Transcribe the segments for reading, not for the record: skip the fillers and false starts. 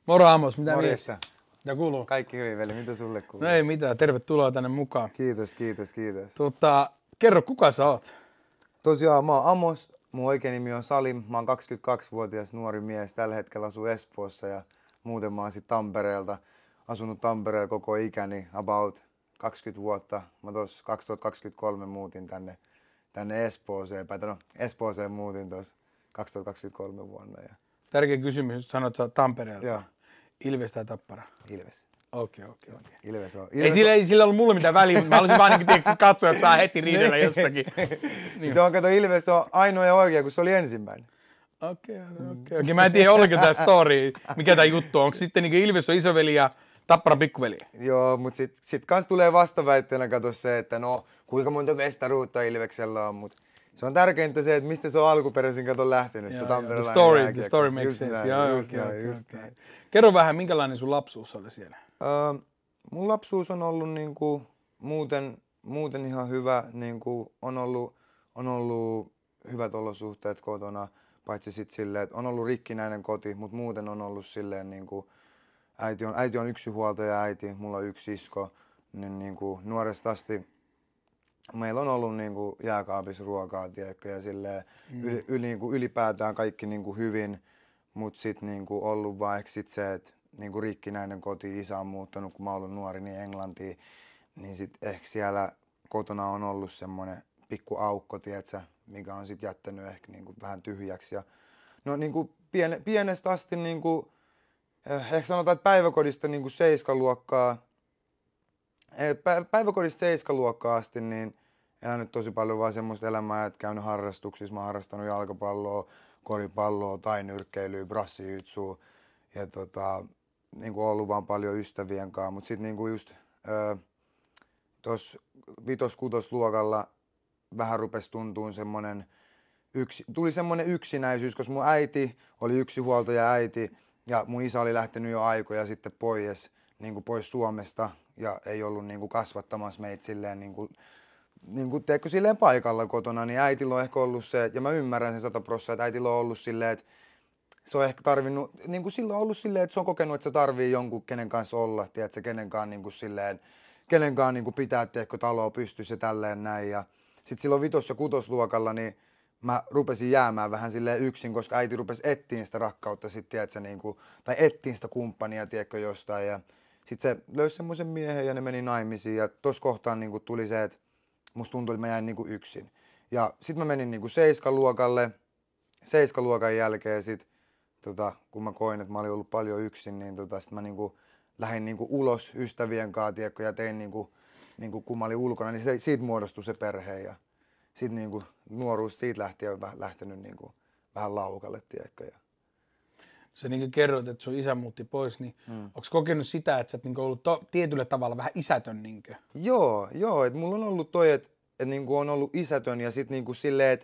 Moro Amos, mitä Morjesta. mies? Mitä kuuluu? Kaikki hyvin, veli. Mitä sulle kuuluu? No ei mitään, tervetuloa tänne mukaan. Kiitos. Kerro, kuka sä oot? Tosiaan mä oon Amos, mun oikein nimi on Salim. Mä oon 22-vuotias nuori mies. Tällä hetkellä asun Espoossa ja muuten mä oon sit Tampereelta. Asunut Tampereella koko ikäni, about 20 vuotta. Mä tuossa 2023 muutin tänne Espooseen. Espooseen muutin tuossa 2023 vuonna. Ja... Tärkeä kysymys, jos sanot Tampereelta. Joo. Ilves tai Tappara? Ilves. Okei. Ilves on. Ei sillä ollut mulle mitään väliä, mutta mä haluaisin vaan katsoa, että saa heti riidellä jostakin. Niin. Se on, kato, Ilves on ainoa ja oikea, kun se oli ensimmäinen. Okei. Mä en tiedä ollenkaan tää story, mikä tää juttu on. Onko sitten niin Ilves on isoveli ja Tappara pikkuveli? Joo, mutta sit kans tulee vastaväitteenä kato se, että no kuinka monta mestaruutta Ilveksellä on, mutta se on tärkeintä se, että mistä se on alkuperäisin kato lähtenyt. Se the story makes sense. Okei. Kerro vähän, minkälainen sun lapsuus oli siellä? Mun lapsuus on ollut niinku muuten ihan hyvä, niinku on ollut hyvät olosuhteet kotona, paitsi sit silleen, että on ollut rikkinäinen koti, mutta muuten on ollut silleen niinku äiti on yksinhuoltaja äiti, mulla on yksi sisko, niin niinku nuoresta asti meillä on ollut niinku jääkaapissa ruokaa, tiedätkö, ja silleen niinku ylipäätään kaikki niinku hyvin, mut sit niinku ollut vaan ehkä sit se, että niinku rikkinäinen koti, isä on muuttanut, kun mä oon ollut nuori, niin Englantiin, niin sit ehkä siellä kotona on ollut semmonen pikku aukko, tiedätkö, mikä on sit jättänyt ehkä niinku vähän tyhjäksi. Ja no niinku pienestä asti niinku, ehkä sanotaan, että päiväkodista niinku 7 luokkaa asti, niin elänyt tosi paljon vaan semmoista elämää, että käynyt harrastuksissa. Mä oon harrastanut jalkapalloa, koripalloa, tainyrkkeilyä, brassijytsua ja niinku ollut vaan paljon ystävien kanssa. Mut sit niinku just tossa 5-6 luokalla vähän rupesi tuntuun tuli semmonen yksinäisyys, koska mun äiti oli yksinhuoltaja äiti ja mun isä oli lähtenyt jo aikoja sitten pois Suomesta ja ei ollut niinku kasvattamassa meitä silleen teekö silleen paikalla kotona, niin äitillä on ehkä ollut se, ja mä ymmärrän sen 100%, että äitillä on ollut silleen, että se on ehkä tarvinnut, niinku silloin on ollut silleen, että se on kokenut, että se tarvii jonkun, kenen kanssa olla, tiedätkö, kenenkaan niinku pitää, tiedätkö, taloa pystyssä ja tälleen näin, ja sit silloin 5- ja 6-luokalla, niin mä rupesin jäämään vähän silleen yksin, koska äiti rupesi etsiä sitä rakkautta sit, tiedätkö, niinku, tai etsiä sitä kumppania, tiedätkö, jostain, ja sit se löysi semmoisen miehen ja ne meni naimisiin, ja tossa kohtaan niinku tuli se, että musta tuntui, että mä jäin niinku yksin. Ja sit mä menin niinku 7-luokalle. 7-luokan jälkeen sit, kun mä koin, että mä olin ollut paljon yksin, niin sit mä niinku lähdin niinku ulos ystävien kanssa, tiedätkö, ja tein niinku kun mä olin ulkona, niin siitä muodostui se perhe. Ja sit niinku nuoruus siitä lähtenyt niinku vähän laukalle, tiedätkö. Ja Sä niin kerroit, että sun isä muutti pois, niin onko kokenut sitä, että sä oot niin ollut tietyllä tavalla vähän isätön? Niin Joo, että mulla on ollut toi, että niinku on ollut isätön ja sit niinku silleen,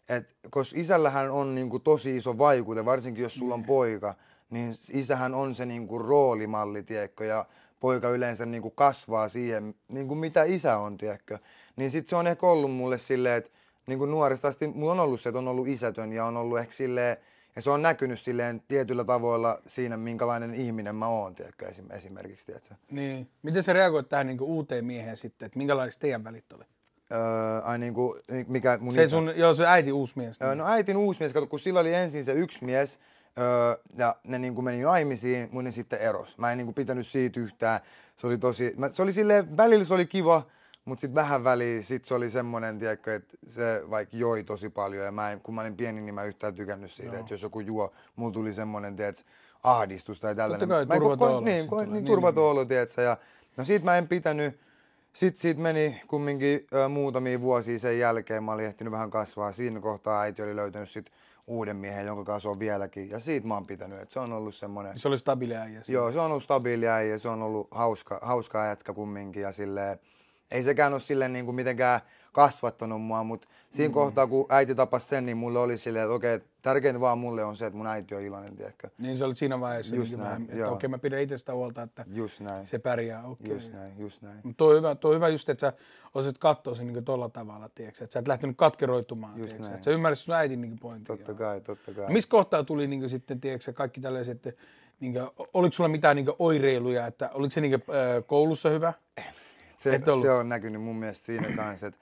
että koska isällähän on niinku tosi iso vaikute, varsinkin jos sulla on poika, niin isähän on se niinku roolimalli, tiedätkö, ja poika yleensä niinku kasvaa siihen, niinku mitä isä on, tiedätkö. Niin sit se on ehkä ollut mulle silleen, että niinku nuoresta asti mulla on ollut se, että on ollut isätön ja on ollut ehkä silleen, ja se on näkynyt silleen tietyllä tavoilla siinä, minkälainen ihminen mä oon, tiedätkö, esimerkiksi, tiedätkö. Niin. Miten sä reagoit tähän niinku uuteen mieheen sitten, että minkälaista teidän välit oli? Mikä mun se isä? Se äiti uusi mies. No äitin uusi mies, kato, kun sillä oli ensin se yksi mies, ja ne niinku meni naimisiin, mun ne sitten eros. Mä en niinku pitänyt siitä yhtään. Se oli silleen, välillä se oli kiva, mutta sitten vähän väliin sit se oli semmonen, tiedätkö, että se vaikka joi tosi paljon ja kun mä olin pieni, niin mä yhtään tykännyt siitä, että jos joku juo, mulla tuli semmonen, tiedätkö, ahdistus tai tällainen. Totta kai turvaton olo. Niin, turvaton olo, tiedätkö, ja no siitä mä en pitänyt. Sitten siitä meni kumminkin muutamia vuosia sen jälkeen, mä olin ehtinyt vähän kasvaa. Siinä kohtaa äiti oli löytänyt sit uuden miehen, jonka kanssa on vieläkin. Ja siitä mä oon pitänyt, että se on ollut semmonen... Se oli stabiili äijä. Joo, se on ollut stabiili äijä, se on ollut hauska jätkä kumminkin. Ja silleen, ei sekään ole silleen niin kuin mitenkään kasvattanut mua, mutta siinä kohtaa kun äiti tapasi sen, niin mulle oli silleen, että okei, tärkeintä vaan mulle on se, että mun äiti on iloinen, tiedätkö. Niin se oli siinä vaiheessa, että okei, mä pidän itsestä huolta, että se pärjää. Okay. Just näin. Mutta toi on hyvä just, että sä osasit katsoa sen niin tolla tavalla, tiedätkö, että sä et lähtenyt katkeroitumaan, tiedätkö, että sä ymmärsit sun äitin niin pointin. Totta kai. Missä kohtaa tuli niin sitten, tiedätkö, kaikki tällaiset oliko sulla mitään niin oireiluja, että oliko se niin koulussa hyvä? Se on näkynyt mun mielestä siinä kanssa, että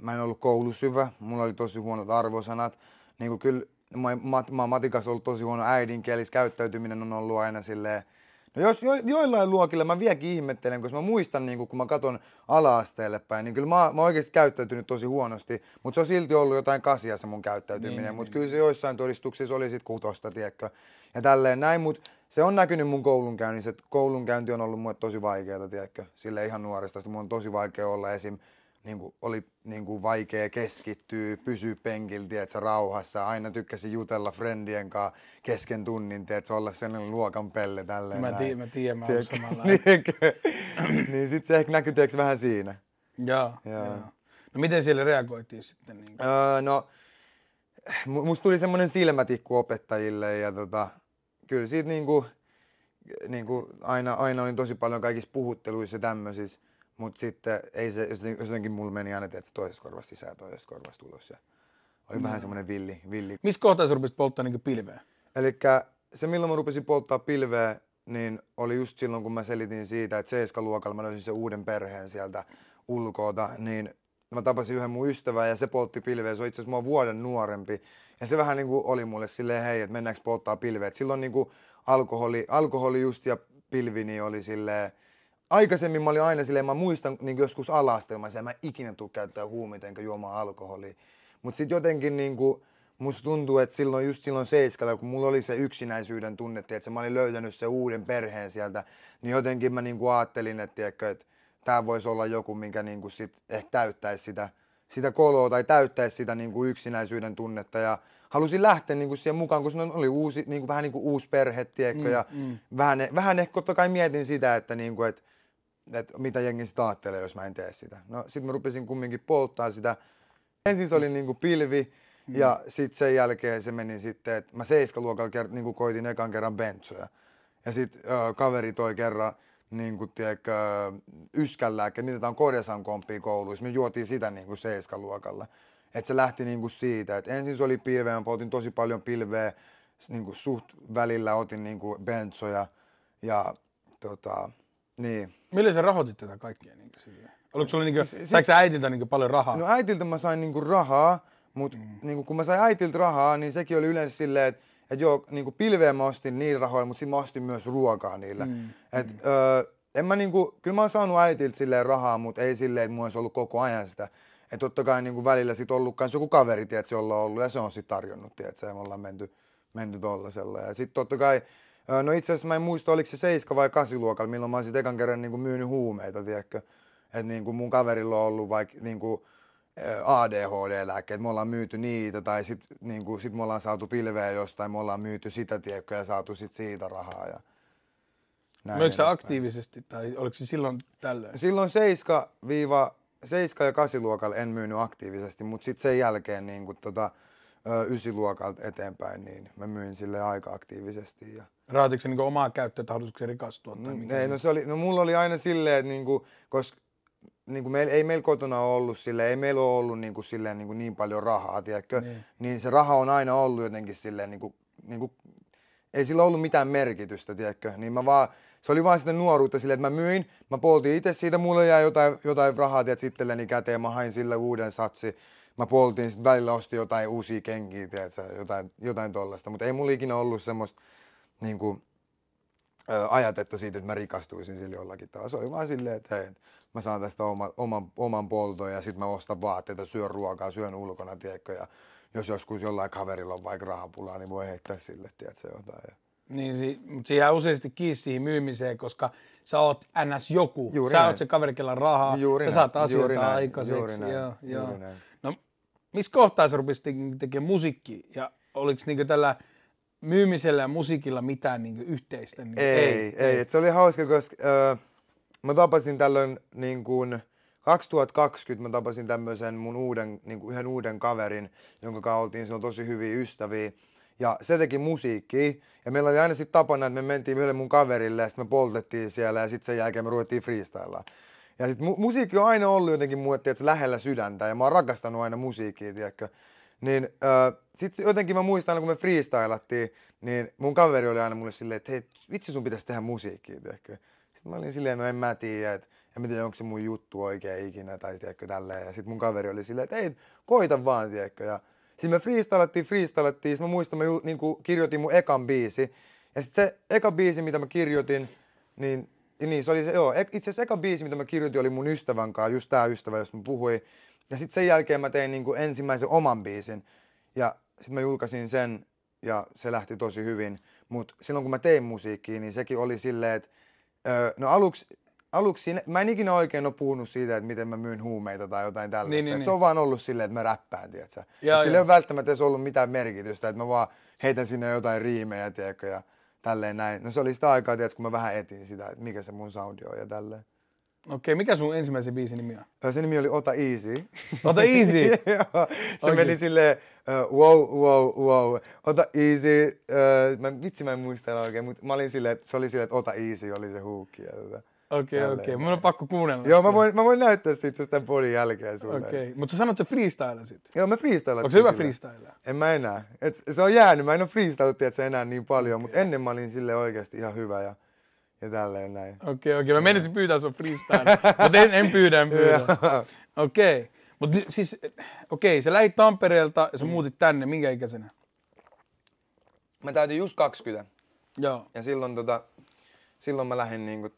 mä en ollut koulussa hyvä, mulla oli tosi huonot arvosanat. Niin kyllä mä matikassa ollut tosi huono äidinkielis, käyttäytyminen on ollut aina silleen. No jos joillain luokilla mä vieläkin ihmettelen, koska mä muistan, niin kun mä katon ala-asteelle päin, niin kyllä mä oon oikeasti käyttäytynyt tosi huonosti, mutta se on silti ollut jotain kasia se mun käyttäytyminen, mutta kyllä se joissain todistuksissa oli sit 6, tiedätkö, ja tälleen näin, mutta se on näkynyt mun koulunkäynnissä, että koulunkäynti on ollut mulle tosi vaikeaa, tiedätkö, silleen ihan nuoresta, mun on tosi vaikea olla esim. Oli vaikea keskittyä, pysyä penkillä, tiedätkö, rauhassa. Aina tykkäsin jutella friendien kanssa kesken tunnin, tiedätkö, olla sellainen luokan pelle tälleen. Mä tiedän, mä olen samalla. Niin sit se ehkä näkyy vähän siinä. Joo. No miten siellä reagoitiin sitten? Niin? No, musta tuli semmoinen silmätikku opettajille ja kyllä siitä aina olin tosi paljon kaikissa puhutteluissa ja tämmöisissä. Mutta sitten ei se, jotenkin mulla meni aina, että toisesta korvasta sisään ja toisesta korvasta ulos. Ja oli vähän semmoinen villi. Missä kohtaa sä rupesit polttaa niin pilveä? Elikkä se milloin mä rupesin polttaa pilveä, niin oli just silloin kun mä selitin siitä, että 7-luokalla mä löysin sen uuden perheen sieltä ulkoota, niin mä tapasin yhden mun ystävän ja se poltti pilveä. Se on itse asiassa mua vuoden nuorempi. Ja se vähän niinku oli mulle silleen, hei, että mennäänkö polttaa pilveä. Et silloin niinku alkoholi just ja pilvi niin oli silleen. Aikaisemmin mä olin aina silleen, mä muistan niin joskus ala-asteella, mä en ikinä tule käyttää huumeita enkä juomaan alkoholia. Mutta sitten jotenkin musta tuntuu, että just silloin 7, kun mulla oli se yksinäisyyden tunne, että mä olin löytänyt sen uuden perheen sieltä, niin jotenkin mä ajattelin, että tää voisi olla joku, minkä sit ehkä täyttäisi sitä koloa tai täyttäisi sitä yksinäisyyden tunnetta. Ja halusin lähteä siihen mukaan, koska oli uusi, vähän uusi perhe, tiedätkö, ja vähän ehkä totta kai mietin sitä, että mitä jengi sitä ajattelee, jos mä en tee sitä. No sit mä rupesin kumminkin polttaa sitä. Ensin se oli pilvi ja sit sen jälkeen se meni sitten, että mä 7-luokalla koitin ekan kerran bentsoja. Ja sit kaveri toi kerran yskänlääke, niitä on Kodesan komppia kouluissa. Me juotiin sitä 7-luokalla. Et se lähti siitä, että ensin se oli pilveä, mä poltin tosi paljon pilveä, suht välillä otin bentsoja ja niin. Millä sä rahoitit tätä kaikkea? Oliko sulla saiko sä äitiltä paljon rahaa? No äitiltä mä sain rahaa, mutta kun mä sain äitiltä rahaa, niin sekin oli yleensä silleen, että joo, pilveä mä ostin niillä rahoilla, mutta sitten mä ostin myös ruokaa niillä. En mä kyllä mä oon saanut äitiltä silleen rahaa, mutta ei silleen, että mulla olisi ollut koko ajan sitä. Että totta kai välillä sit ollut kans joku kaveri, tiedätkö, jolla on ollut ja se on sit tarjonnut, tiedätkö, ja me ollaan menty tollasella. Ja sit totta kai, no itse asiassa mä en muista, oliko se 7- vai 8-luokalla, milloin mä oon sit ekan kerran myynyt huumeita, tiedätkö. Että mun kaverilla on ollut vaikka ADHD-lääkkeet, me ollaan myyty niitä, tai sit me ollaan saatu pilveä jostain, me ollaan myyty sitä, tiedätkö, ja saatu sit siitä rahaa. Ja oliko se aktiivisesti, tai oliko se silloin tällöin? Silloin 7- ja 8-luokalla en myynyt aktiivisesti, mutta sitten sen jälkeen 9-luokalta eteenpäin niin mä myin sille aika aktiivisesti. Ja rahoititko se omaa käyttöä, että haluaisitko se rikastua? Tai mulla oli aina silleen, että koska ei meillä kotona ollut silleen, ei meillä ole ollut niin paljon rahaa, tiedätkö? Niin se raha on aina ollut jotenkin silleen, ei sillä ollut mitään merkitystä, tiedätkö? Niin se oli vaan sitä nuoruutta silleen, että mä poltin itse siitä, mulle jäi jotain rahaa, tiedätkö, itselleni käteen, mä hain sille uuden satsi. Mä poltin, sit välillä ostin jotain uusia kenkiä, tiedätkö, jotain tollaista, mutta ei mulla ikinä ollut semmoista ajatetta siitä, että mä rikastuisin sille jollakin tavalla. Se oli vaan silleen, että hei, mä saan tästä oman polton ja sit mä ostan vaatteita, syön ruokaa, syön ulkona, tiedätkö, ja jos joskus jollain kaverilla on vaikka rahapulaa, niin voi heittää sille, tiedätkö, jotain. Niin, mutta siihen jää useasti kiinni siihen myymiseen, koska sä oot ns. Joku. Juuri sä näin. oot se kaveri, kella rahaa, sä saat asioita aikaiseksi. Joo. No, missä kohtaa sä rupesit tekemään musiikkia? Ja oliko tällä myymisellä ja musiikilla mitään yhteistä? Ei. Se oli hauska, koska mä tapasin tällöin 2020 mä tapasin tämmöisen mun yhden uuden kaverin, jonka kanssa oltiin silloin tosi hyviä ystäviä. Ja se teki musiikkia. Ja meillä oli aina sitten tapana, että me mentiin yhdelle mun kaverille ja sitten me poltettiin siellä ja sitten sen jälkeen me ruvettiin freestylaa. Ja sitten musiikki on aina ollut jotenkin mulle, tiedätkö, lähellä sydäntä ja mä oon rakastanut aina musiikkia, tiedätkö. Niin sitten jotenkin mä muistan, kun me freestylattiin, niin mun kaveri oli aina mulle silleen, että hei, vitsi sun pitäisi tehdä musiikkia, tiedätkö? Sitten mä olin silleen, no en mä tiedä, että en mä tiedä, onko se mun juttu oikein ikinä, tai tiedätkö, tälleen. Ja sitten mun kaveri oli silleen, että ei, koita vaan, tiedätkö. Ja sitten me freestylattiin, sitten mä muistan, mä niinku kirjoitin mun ekan biisi. Ja sitten se eka biisi, mitä mä kirjoitin, niin se oli se, joo, itse asiassa eka biisi, mitä mä kirjoitin, oli mun ystävän kanssa, just tää ystävä, josta mä puhuin. Ja sitten sen jälkeen mä tein niinku ensimmäisen oman biisin. Ja sitten mä julkaisin sen, ja se lähti tosi hyvin. Mut silloin kun mä tein musiikkia, niin sekin oli silleen, että no aluksi mä en ikinä oikein ole puhunut siitä, että miten mä myyn huumeita tai jotain tällaista. Niin. Se on vaan ollut silleen, että mä räppään, tiedätkö? Sillä ei ole välttämättä edes ollut mitään merkitystä, että mä vaan heitän sinne jotain riimejä, tiedätkö, ja tälleen näin. No se oli sitä aikaa, tiedätkö, kun mä vähän etin sitä, että mikä se mun soundi on ja tälleen. Okei, mikä sun ensimmäisen biisin nimi on? Se nimi oli Ota Easy. Ota Easy? Joo, se meni silleen, wow, Ota Easy. Mä en muista oikein, mutta mä olin silleen, että se oli silleen, että Ota Easy oli se huukki. Okei. Mun on pakko kuunnella. Joo, mä voin näyttää siitä sitä podin jälkeen sulle. Okei, mutta sä sanot, että sä freestylasit. Joo, mä freestylasin. Onko se hyvä freestylaa? En mä enää. Se on jäänyt, mä en oo freestylattu, että se enää niin paljon, mutta ennen mä olin silleen oikeasti ihan hyvä ja tälleen näin. Okei, mä menisin pyytää sun freestyle, mutta en pyydä. Okei, mutta siis, sä lähit Tampereelta ja sä muutit tänne, minkä ikäisenä? Mä täytin just 20. Joo. Ja silloin mä lähdin niinku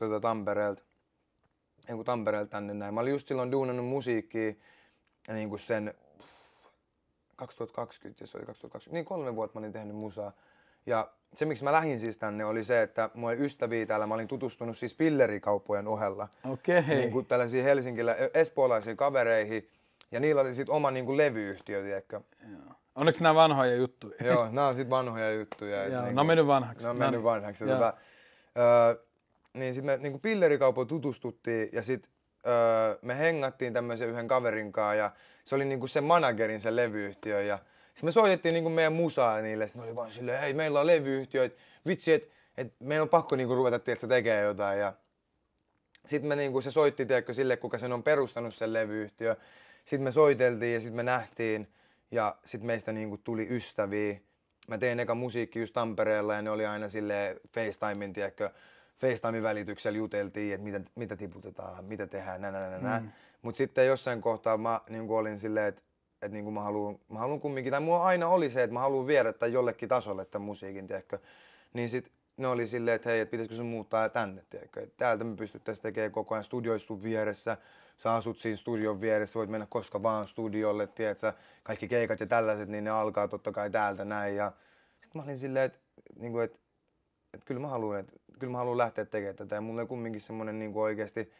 Tampereelta tänne näin. Mä olin just silloin duunannut musiikkia ja niinku sen 2020, ja se oli 2020, niin 3 vuotta mä olin tehnyt musaa. Ja se, miksi mä lähdin siis tänne, oli se, että mulla oli ystäviä täällä. Mä olin tutustunut siis pillerikauppojen ohella. Okei. Niinku tällaisiin Helsingillä espoolaisiin kavereihin. Ja niillä oli sit oma niinku levyyhtiö, tiedätkö? Joo. Onneksi nämä vanhoja juttuja. Joo, nämä on sit vanhoja juttuja. Joo, niinku, ne on mennyt vanhaksi. Ne on mennyt vanhaksi. Niin sit me niinku pillerikaupoilla tutustuttiin ja sit me hengattiin tämmöisen yhden kaverin kanssa ja se oli niinku se managerin se levyyhtiö ja sitten me soitettiin niinku meidän musaa niille, sitten ne oli vaan silleen, hei meillä on levyyhtiö, että vitsi, että meidän on pakko niinku ruveta tekemään jotain ja sitten me niinku, se soitti tiedätkö sille, kuka sen on perustanut sen levyyhtiö, sitten me soiteltiin ja sitten me nähtiin ja sitten meistä niinku tuli ystäviä. Mä tein eka musiikki just Tampereella ja ne oli aina silleen FaceTimein, tiedätkö, FaceTimein välityksellä juteltiin, että mitä tiputetaan, mitä tehdään, Mutta sitten jossain kohtaa mä niinku olin silleen, että niinku mä haluan kumminkin, tai mulla aina oli se, että mä haluan viedä tämän jollekin tasolle tämän musiikin, tiedätkö. Niin sit ne oli silleen, että hei, että pitäisikö sun muuttaa tänne, tiedätkö. Et täältä me pystyttäisiin tekemään koko ajan studioissa sun vieressä, sä asut siinä studion vieressä, voit mennä koska vaan studiolle, tiedätkö. Kaikki keikat ja tällaiset, niin ne alkaa totta kai täältä näin. Ja sit mä olin silleen, että niinku, kyllä mä haluan lähteä tekemään tätä ja mulla on kumminkin semmonen niinku oikeesti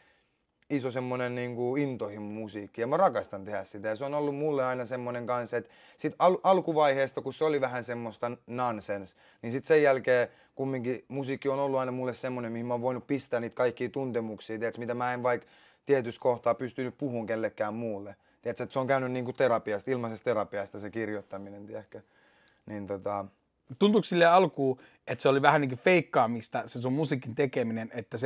iso semmonen niinku intohimo musiikki ja mä rakastan tehdä sitä ja se on ollut mulle aina semmonen kanssa, että sit alkuvaiheesta kun se oli vähän semmoista nonsense, niin sit sen jälkeen kumminkin musiikki on ollut aina mulle semmonen, mihin mä oon voinut pistää niitä kaikkia tuntemuksia, tiedätkö, mitä mä en vaikka tietyssä kohtaa pystynyt puhumaan kellekään muulle. Tiedätkö, että se on käynyt niinku terapiasta, ilmaisesta terapiasta se kirjoittaminen, tiedätkö. Niin Tuntuuko silleen alkuun, että se oli vähän niin kuin feikkaamista, se sun musiikin tekeminen, että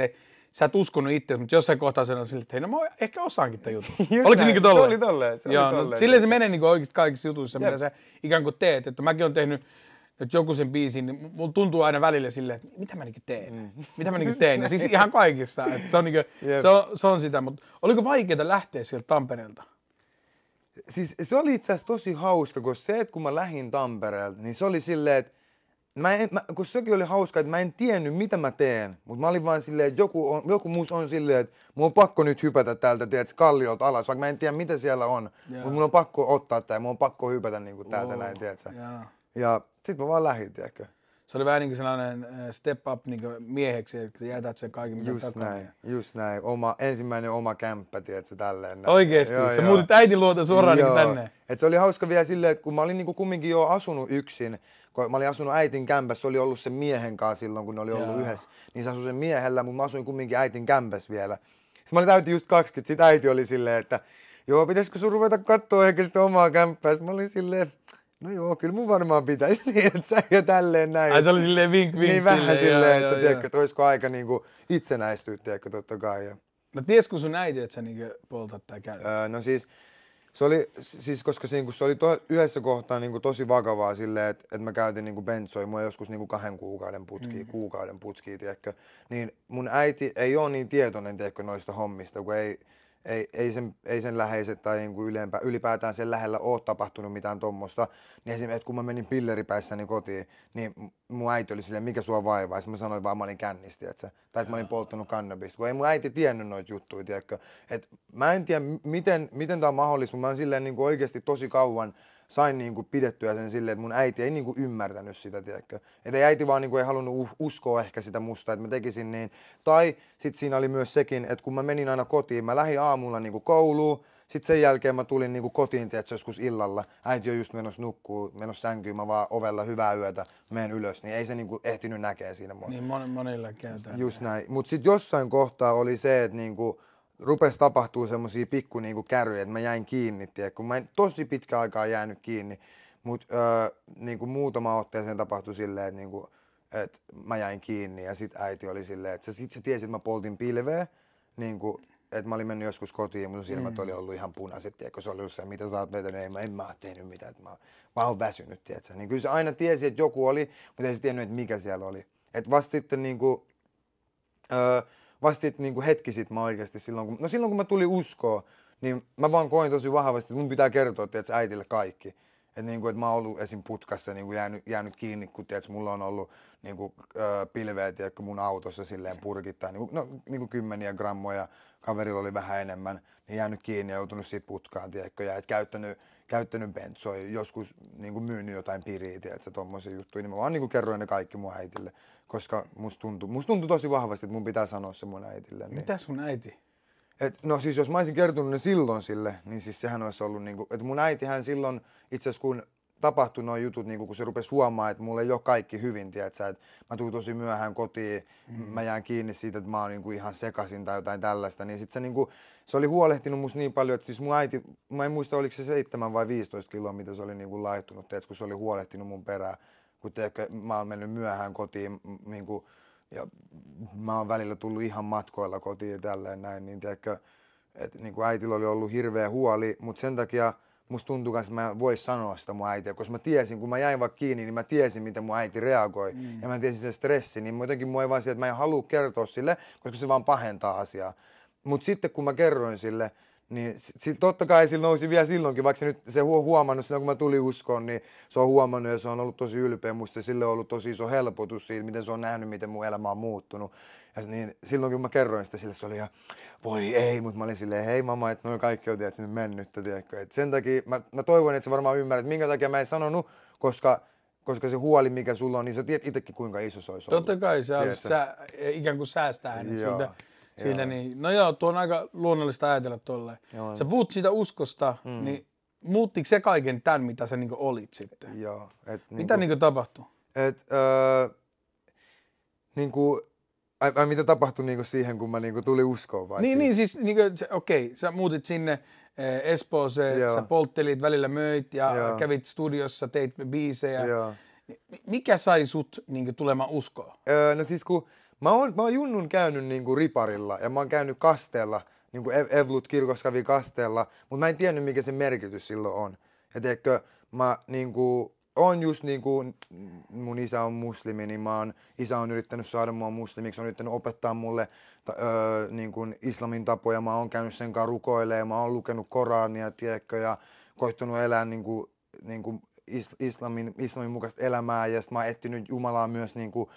sä et uskonut itse, mutta jossain kohtaa se on silleen, että hei, no mä ehkä osaankin tämän jutun. Oliko se niin kuin tolleen? Se oli tolleen. No, silleen se menee niin kuin oikeasti kaikissa jutuissa, mitä sä ikään kuin teet. Että mäkin olen tehnyt nyt joku sen biisin, niin mulla tuntuu aina välillä silleen, että mitä mä niin teen? Mitä mä niin teen? Ja siis ihan kaikissa. Että se on, niin kuin, se on sitä, mutta oliko vaikeaa lähteä sieltä Tampereelta? Siis se oli itse asiassa tosi hauska, koska se, että kun mä lähdin Tampereelta, niin se oli silleen, että kun sekin oli hauska, että mä en tiennyt mitä mä teen, mutta mä olin vaan silleen, että joku muus on silleen, että mun on pakko nyt hypätä täältä, tiedätkö, kalliolta alas, vaikka mä en tiedä mitä siellä on, mutta mun on pakko ottaa tää ja mun on pakko hypätä niinku täältä näin, tiedätkö. Ja sit mä vaan lähdin, tiedätkö. Se oli vähän niin kuin sellainen step up niin kuin mieheksi, että jätät sen kaiken mitä just näin. Ensimmäinen oma kämppä, tiedätkö, tälleen. Oikeesti? Sä muutit äitin luota suoraan niin tänne? Et se oli hauska vielä silleen, että kun mä olin niin kuin kumminkin jo asunut yksin, kun mä olin asunut äitin kämpässä, se oli ollut sen miehen kanssa silloin, kun ne oli ollut yhdessä, niin se asui sen miehellä, mutta mä asuin kumminkin äitin kämpässä vielä. Sitten mä olin täytin just 20, sit äiti oli silleen, että joo, pitäisikö sun ruveta kattoo ehkä sitä omaa kämppää? Sitten mä olin silleen, no joo, kyllä mun varmaan pitäisi niin, että sä ja tälleen näin. Ai se oli silleen vink. Niin vähän silleen, että tiedätkö, että olisiko aika niinku itsenäistyä, tiedätkö, totta kai. Ja no tiesikö sun äiti, että sä niinku poltat tää käy? No siis, Se oli, siis koska se oli yhdessä kohtaa niin kuin tosi vakavaa silleen, että mä käytin niin kuin bentsoja, mulla joskus niin kuin 2 kuukauden putkia, tiedätkö. Niin mun äiti ei ole niin tietoinen, tiedätkö, noista hommista, kun ei sen läheiset tai niin kuin ylipäätään sen lähellä ole tapahtunut mitään tommosta. Niin esimerkiksi kun mä menin pilleripäissäni kotiin, niin mun äiti oli silleen, mikä sua vaivaa? Ja mä sanoin vaan, mä olin kännissä, tiedätkö? Tai että mä olin polttanut kannabista, kun ei mun äiti tiennyt noita juttuja, tiedätkö. Et mä en tiedä, miten tää on mahdollista, mutta mä oon silleen niin kuin oikeasti tosi kauan sain niin kuin pidettyä sen silleen, että mun äiti ei niin kuin ymmärtänyt sitä, tiedätkö. Että ei äiti vaan niin kuin ei halunnut uskoa ehkä sitä musta, että mä tekisin niin. Tai sit siinä oli myös sekin, että kun mä menin aina kotiin, mä lähdin aamulla niin kuin kouluun, sitten sen jälkeen mä tulin niin kuin kotiin, tiedätkö, joskus illalla. Äiti on just menossa nukkuu, menossa sänkyyn, mä vaan ovella hyvää yötä, menen ylös, niin ei se niin kuin ehtinyt näkee siinä mua. Niin monilla käytetään. Just näin. Mut sit jossain kohtaa oli se, että niin kuin rupesi tapahtuu semmosia pikku niinku kärryjä, että mä jäin kiinni, tiedätkö. Mä en tosi pitkä aikaa jäänyt kiinni, mutta niinku muutama otteeseen tapahtui silleen, että niinku, et mä jäin kiinni ja sit äiti oli silleen, että sit se tiesi, että mä poltin pilveä, niinku, että mä olin mennyt joskus kotiin ja mun silmät oli ollut ihan punaiset, tiedätkö. Se oli ollut se, mitä sä oot vetänyt, en mä oo tehnyt mitään, että mä oon väsynyt, tiedätkö. Niin kyllä se aina tiesi, että joku oli, mutta ei se tiennyt, että mikä siellä oli. Et vasta sitten niinku, niinku hetki sit mä oikeesti silloin kun mä tulin uskoon, niin mä vaan koin tosi vahvasti, että mun pitää kertoa, tiedätkö, äitille kaikki. Että niinku, et mä oon ollut esim. Putkassa niinku jäänyt kiinni, kun tiedätkö, mulla on ollut niinku, pilveä, tiedätkö, mun autossa silleen purkittain, niinku 10 grammoja, kaverilla oli vähän enemmän, niin jäänyt kiinni ja joutunut siitä putkaan, tiedätkö, ja et käyttänyt bentsoja, joskus niinku myynyt jotain piriä, tiedätkö, tommosia juttuja, niin mä vaan niinku kerroin ne kaikki mun äitille. Koska musta tuntui tosi vahvasti, että mun pitää sanoa se mun äitille. Niin. Mitä sun äiti? No siis jos mä olisin kertonut ne silloin sille, niin siis sehän olisi ollut niinku, että mun äitihän silloin itse asiassa kun tapahtui nuo jutut, niinku, kun se rupesi huomaa, että mulla ei ole kaikki hyvin, tiedätkö, että mä tulin tosi myöhään kotiin, mä jään kiinni siitä, että mä oon niinku ihan sekasin tai jotain tällaista, niin sit se oli huolehtinut musta niin paljon, että siis mun äiti, mä en muista oliko se 7 vai 15 kiloa, mitä se oli niinku laihtunut, tiedätkö, kun se oli huolehtinut mun perään. Kun mä oon mennyt myöhään kotiin niinku, ja mä oon välillä tullut ihan matkoilla kotiin ja tälleen näin, niin tiedätkö, että niinku äitillä oli ollut hirveä huoli, mutta sen takia musta tuntui että mä en voi sanoa sitä mun äitiä, koska mä tiesin, kun mä jäin vaikka kiinni, niin mä tiesin, miten mun äiti reagoi ja mä tiesin sen stressin, niin jotenkin mua ei vaan että mä en halua kertoa sille, koska se vaan pahentaa asiaa. Mutta sitten kun mä kerroin sille, niin totta kai sillä nousi vielä silloinkin, vaikka se huomannut silloin, kun mä tulin uskoon, niin se on huomannut ja se on ollut tosi ylpeä musta ja sille on ollut tosi iso helpotus siitä, miten se on nähnyt, miten mun elämä on muuttunut. Ja niin, silloin kun mä kerroin sitä sille, se oli ihan, voi ei, mutta mä olin silleen, hei mama, että noin kaikki on tiedätkö, nyt mennyttä, tiedätkö. Et sen takia mä toivon, että sä varmaan ymmärrät, minkä takia mä en sanonut, koska se huoli, mikä sulla on, niin sä tiedät itsekin, kuinka iso se olisi ollut. Totta kai, sä ikään kuin säästää hänet siltä, niin, no joo, tuo on aika luonnollista ajatella tolleen. Sä puhut siitä uskosta, niin muuttiko se kaiken tämän, mitä sä niinku olit sitten? Joo. Mitä niinku tapahtui? Mitä tapahtui niinku siihen, kun mä niinku tulin uskoon vai? Niin siis niinku, okei, sä muutit sinne Espooseen, sä polttelit, välillä möit ja kävit studiossa, teit biisejä. Mikä sai sut niinku tulemaan uskoon? No siis kun mä oon junnun käynyt niinku riparilla ja mä oon käynyt kasteella, niinku Evlut kirkossa kävi kasteella, mutta mä en tiennyt mikä se merkitys silloin on. Et eikö mä niinku on just niinku mun isä on muslimi, niin isä on yrittänyt saada mua muslimiksi, on yrittänyt opettaa mulle niinku islamin tapoja, mä oon käynyt sen kanssa rukoilemaan, mä oon lukenut Korania, tiedätkö, ja koittanut elää niinku islamin mukaista elämää ja sit mä oon etsinyt Jumalaa myös niinku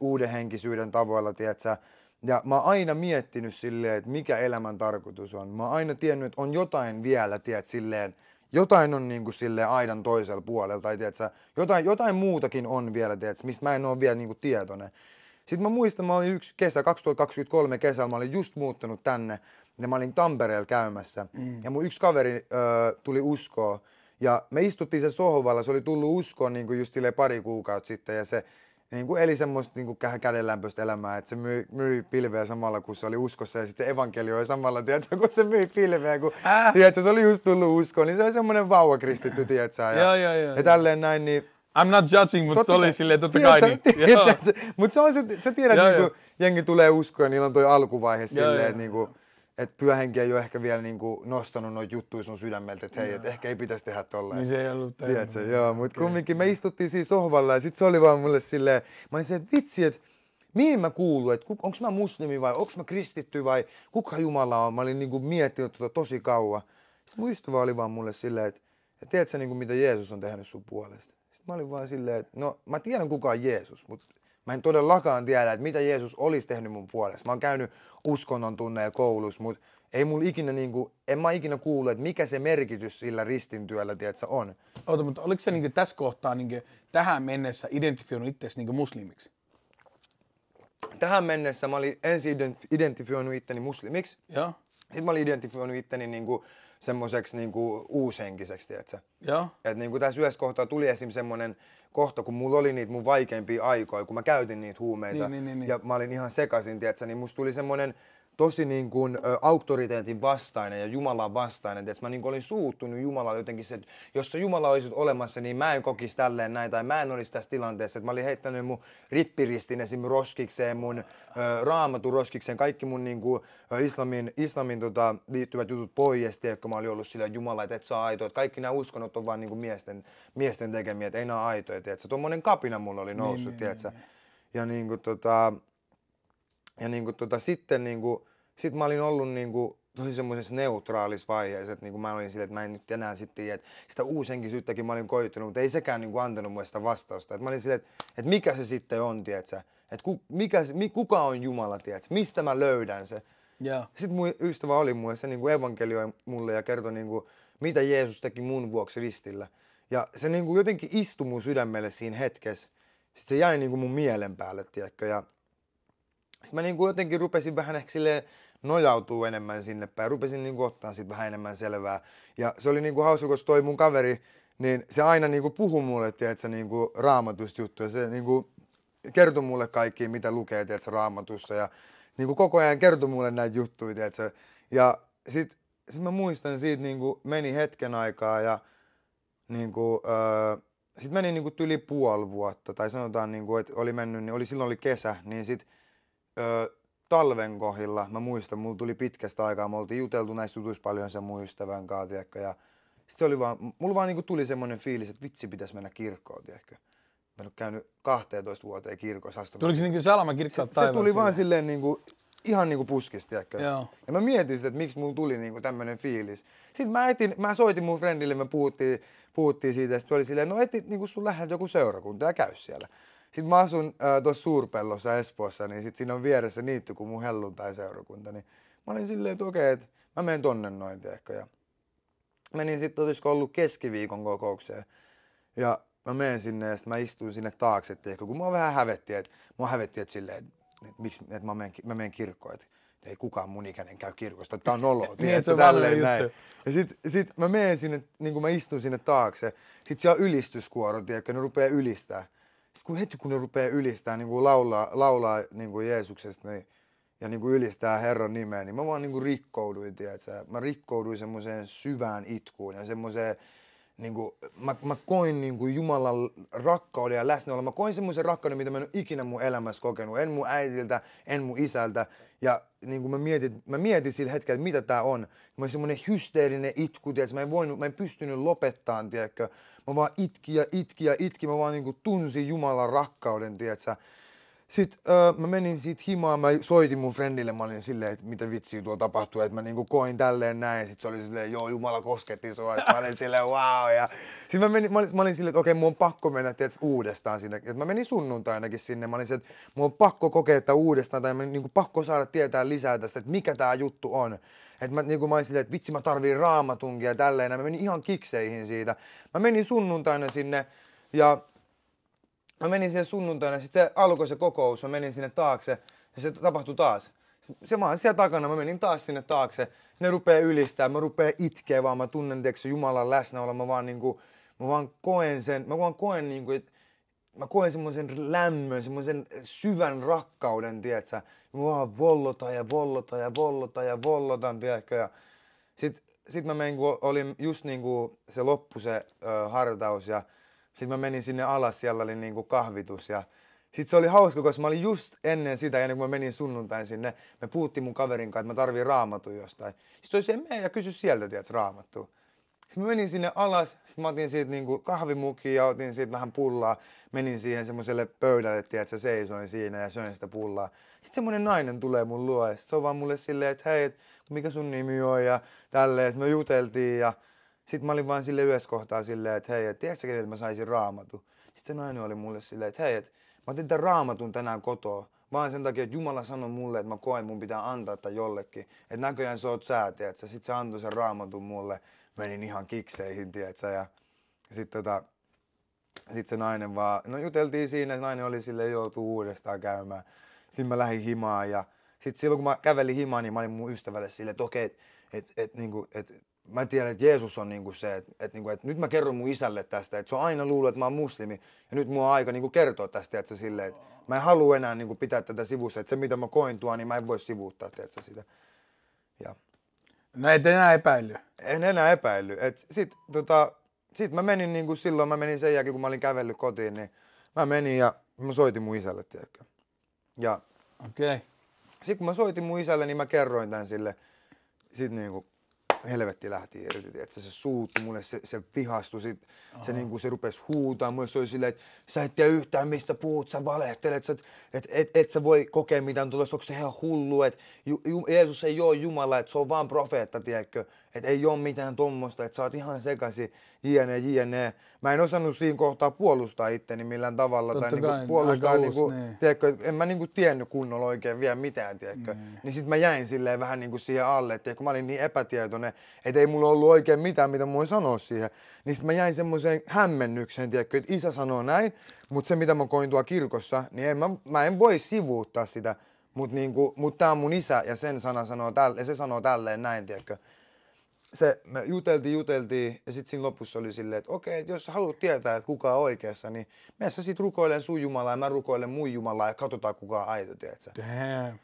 uudenhenkisyyden tavoilla, tiedätkö? Ja mä oon aina miettinyt silleen, että mikä elämän tarkoitus on. Mä oon aina tiennyt, että on jotain vielä, tiedätkö, silleen, jotain on niinku silleen aidan toisella puolella, tai tiedätkö, jotain muutakin on vielä, tiedätkö, mistä mä en oo vielä niinku tietoinen. Sitten mä muistan, mä olin 2023 kesällä, mä olin just muuttanut tänne, ja mä olin Tampereella käymässä, ja mun yksi kaveri tuli uskoon, ja me istuttiin se sohvalla, se oli tullut uskoon niinku just silleen 2 kuukautta sitten, ja se niinku eli semmoista niinku kädenlämpöistä elämää, että se myi pilveä samalla, kun se oli uskossa, ja sitten se evankelioi samalla, tiedätkö, kun se myi pilveä, kun tiedätkö, se oli just tullut uskoon, niin se oli semmoinen vauvakristitty, tiedätkö, ja tälleen näin, niin I'm not judging, mutta oli silleen totta kai niin. Mutta se on se tiedät, niinku jengi tulee uskoon ja niillä on toi alkuvaihe silleen, että niinku, et pyhä henki ei ole ehkä vielä niinku nostanut noita juttuja sun sydämeltä, että hei, et ehkä ei pitäisi tehdä tolleen. Niin se ei ollut tiedätkö, joo, mutta kumminkin me istuttiin siinä sohvalla ja sit se oli vaan mulle silleen, mä olin se, että vitsi, että mihin mä kuulun, että onko mä muslimi vai onko mä kristitty vai kuka Jumala on, mä olin niinku miettinyt tosi kauan. Sitten mun ystävä oli vaan mulle silleen, että tiedätkö niinku mitä Jeesus on tehnyt sun puolesta? Sitten mä olin vaan silleen, että no mä tiedän kuka on Jeesus, mutta mä en todellakaan tiedä, että mitä Jeesus olisi tehnyt mun puolesta. Mä oon käynyt uskonnon tunneja koulussa, mutta ei mulla ikinä en mä ikinä kuullut, että mikä se merkitys sillä ristintyöllä, tiedätkö, on. Oota, mutta oliko se niinku tässä kohtaa niinku tähän mennessä identifioinut itseäsi niinku muslimiksi? Tähän mennessä mä olin ensin identifioinut itteni muslimiksi. Joo. Sitten mä olin identifioinut itteni niinku semmoiseksi niinku uushenkiseksi, tiedätkö? Joo. Että niinku tässä yhdessä kohtaa tuli esim. Semmoinen kohta, kun mulla oli niitä mun vaikeimpia aikoja, kun mä käytin niitä huumeita ja mä olin ihan sekaisin, tiedätkö, niin musta tuli semmoinen tosi niin kuin auktoriteetin vastainen ja Jumalan vastainen. Tiedätkö, mä niin kuin olin suuttunut Jumalaa jotenkin se, että jos se Jumala olisi olemassa, niin mä en kokisi tälleen näin tai mä en olisi tässä tilanteessa. Että mä olin heittänyt mun rippiristin esim. Roskikseen, mun raamatun roskikseen, kaikki mun niin kuin, islamin liittyvät jutut pois, tiedätkö, mä olin ollut sillä Jumala, että et saa aitoa. Että kaikki nämä uskonnot on vaan niin kuin miesten tekemiä, että ei nämä aitoja, tiedätkö. Tuommoinen kapina mulla oli noussut, tiedätkö. Ja niin kuin sitten sit mä olin ollut tosi semmoisessa neutraalissa vaiheessa, että mä olin silleen, että mä en nyt enää sitten tiedä, että sitä uushenkisyyttäkin mä olin koittanut, mutta ei sekään antanut mulle sitä vastausta. Että mä olin silleen, että mikä se sitten on, tiedätkö? Että kuka on Jumala, tiedätkö? Mistä mä löydän se? Yeah. Sitten mun ystävä oli mulle, se evankelioi mulle ja kertoi mitä Jeesus teki mun vuoksi ristillä. Ja se jotenkin istui mun sydämelle siinä hetkessä. Sitten se jäi mun mielen päälle, tiedätkö? Ja sitten mä jotenkin rupesin vähän ehkä silleen nojautuu enemmän sinne päin. Rupesin ottaa siitä vähän enemmän selvää. Ja se oli hauska, koska toi mun kaveri, niin se aina puhui mulle, tiedätkö, raamatusta juttuja. Se kertoi mulle kaikki, mitä lukee, tiedätkö, raamatussa. Ja koko ajan kertoi mulle näitä juttuja, tiedätkö. Ja sit mä muistan siitä, meni hetken aikaa ja sit meni yli puoli vuotta. Tai sanotaan, että oli mennyt, niin silloin oli kesä, niin sit talven kohdilla, mä muistan, mulla tuli pitkästä aikaa, me oltiin juteltu näistä jutuista paljon sen mun ystävän kanssa, tiedätkö, ja sit se oli vaan, mulla vaan tuli semmoinen fiilis, että vitsi pitäisi mennä kirkkoon, tiedätkö. Mä en ole käynyt 12 vuoteen kirkossa astunut. Tuliko se salama kirkkaat taivaan? Se tuli vaan silleen ihan puskista, tiedätkö. Joo. Ja mä mietin sitä, että miksi mulla tuli tämmönen fiilis. Sitten mä soitin mun friendille, me puhuttiin siitä, ja sit oli silleen, no etit sun lähdet joku seurakunta ja käy siellä. Sitten mä asun tuossa Suurpellossa Espoossa, niin sit siinä on vieressä niitty kuin mun helluntai-seurakunta. Niin mä olin silleen, että okei, että mä menen tonne noin, tiedätkö. Ja menin sitten, olisiko ollut keskiviikon kokoukseen. Ja mä menen sinne ja sitten mä istuin sinne taakse, tiedätkö, kun mua vähän hävetti, että silleen, että miksi että mä menen kirkkoon, että ei kukaan mun ikäinen käy kirkosta, tää on noloa, tiedätkö, tälleen näin. Ja sit mä menen sinne, niin kun mä istun sinne taakse, sit siellä on ylistyskuoro, tiedätkö, ne rupeaa ylistää. Sitten heti kun ne rupeaa ylistää, laulaa Jeesuksesta niin, ja ylistää Herran nimeä, niin mä vaan rikkouduin, tiedätkö? Mä rikkouduin semmoiseen syvään itkuun ja semmoiseen, mä koin Jumalan rakkauden ja läsnäolon. Mä koin semmoisen rakkauden, mitä mä en ole ikinä mun elämässä kokenut. En mun äitiltä, en mun isältä. Ja mä mietin sillä hetkellä, että mitä tää on. Mä olin semmoinen hysteerinen itku, tiedätkö? Mä en pystynyt lopettamaan, tiedätkö? Mä vaan itki. Mä vaan tunsin Jumalan rakkauden, tiedätkö? Sitten mä menin siitä himaan, mä soitin mun friendille, mä olin silleen, että mitä vitsiä tuo tapahtuu, että mä koin tälleen näin. Sitten se oli silleen, joo, Jumala kosketti sua. Sitten mä olin silleen, wow. Ja sitten mä olin silleen, että okei, mun on pakko mennä uudestaan sinne. Et mä menin sunnuntainakin sinne, mä olin silleen, että mun on pakko kokea tätä uudestaan, tai mä pakko saada tietää lisää tästä, että mikä tää juttu on. Että mä olin silleen, että vitsi, mä tarviin raamatunkin ja tälleen. Ja mä menin ihan kikseihin siitä. Mä menin sunnuntaina sinne ja mä menin sinne sunnuntaina, sitten se alkoi se kokous, mä menin sinne taakse ja se tapahtui taas. Mä olen siellä takana, mä menin taas sinne taakse, ne rupee ylistää, mä rupeen itkeä vaan, mä tunnen Jumalan läsnäolo, mä vaan koen sen, mä koen semmoisen lämmön, semmoisen syvän rakkauden, tiedätkö? Mä vaan vollotan, tiedätkö? Ja sit mä menin, kun oli just se loppu se hartaus ja sitten mä menin sinne alas, siellä oli kahvitus ja Sitten se oli hauska, koska mä olin just ennen sitä, ennen kuin mä menin sunnuntain sinne, me puhuttiin mun kaverin kanssa, että mä tarviin raamattua jostain. Sitten toi se mene ja kysy sieltä, tiedätkö, raamattua. Sitten mä menin sinne alas, sitten mä otin siitä niinku kahvimukia ja otin siitä vähän pullaa. Menin siihen semmoiselle pöydälle, tiedätkö, seisoin siinä ja söin sitä pullaa. Sitten semmoinen nainen tulee mun luo ja se on vaan mulle silleen, että hei, mikä sun nimi on ja tälleen. Sitten me juteltiin ja sitten mä olin vaan sille yhdessä kohtaa silleen, että hei, tiedätkö keneltä mä saisin raamatun? Sitten se nainen oli mulle silleen, että hei, mä otin tämän raamatun tänään kotoa. Vaan sen takia, että Jumala sanoi mulle, että mä koen, että mun pitää antaa tämän jollekin. Että näköjään se oot sä, tiedätkö. Sitten se antoi sen raamatun mulle. Menin ihan kikseihin, tiedätkö. Ja sit se nainen vaan, no juteltiin siinä, että nainen oli silleen, joutuu uudestaan käymään. Sitten mä lähdin himaan ja sitten silloin kun mä kävelin himaan, niin mä olin mun ystävälle silleen, että okei, että mä tiedän, että Jeesus on niinku se, että nyt mä kerron mun isälle tästä, että se on aina luullut, että mä oon muslimi ja nyt mulla on aika niinku kertoa tästä, että silleen, että mä en halua enää niinku pitää tätä sivussa, että se mitä mä koin tuo, niin mä en voi sivuuttaa, tiedätkö, sitä. Ja. No et enää epäily? En enää epäily. Sit mä menin niinku silloin, mä menin sen jälkeen kun mä olin kävellyt kotiin, niin mä menin ja mä soitin mun isälle, tiedätkö. Ja okei. Sit kun mä soitin mun isälle, niin mä kerroin tän sille, sit niinku helvetti lähti irti, tiedätkö, se suuttui mulle, se vihastui, se rupesi huutaa, mulle se oli silleen, että sä et tiedä yhtään mistä puhut, sä valehtelet, et sä voi kokea mitään tuollaista, onko se ihan hullu, että Jeesus ei ole Jumala, että se on vaan profeetta, tiedätkö, että ei ole mitään tommoista, että sä oot ihan sekaisin, jne. Mä en osannut siinä kohtaa puolustaa itteni millään tavalla, totta tai kai, niinku puolustaa, niin. tiedätkö, en mä niinku tiennyt kunnolla oikein vielä mitään, tiedätkö. Niin sit mä jäin silleen vähän niinku siihen alle, että mä olin niin epätietoinen, että ei mulla ollut oikein mitään, mitä mä voin sanoa siihen. Niin sit mä jäin semmoiseen hämmennykseen, tiedätkö, että isä sanoo näin, mutta se mitä mä koin tuolla kirkossa, niin mä en voi sivuuttaa sitä, mutta tää on mun isä ja sen sana sanoo ja se sanoo tälleen näin, tiedätkö. Me juteltiin ja sitten siinä lopussa oli silleen, että okei, että jos sä haluat tietää, että kuka on oikeassa, niin mene sä sit rukoilen sun Jumalaa ja mä rukoilen mun Jumalaa ja katsotaan kuka on aito, tiedätkö. Damn.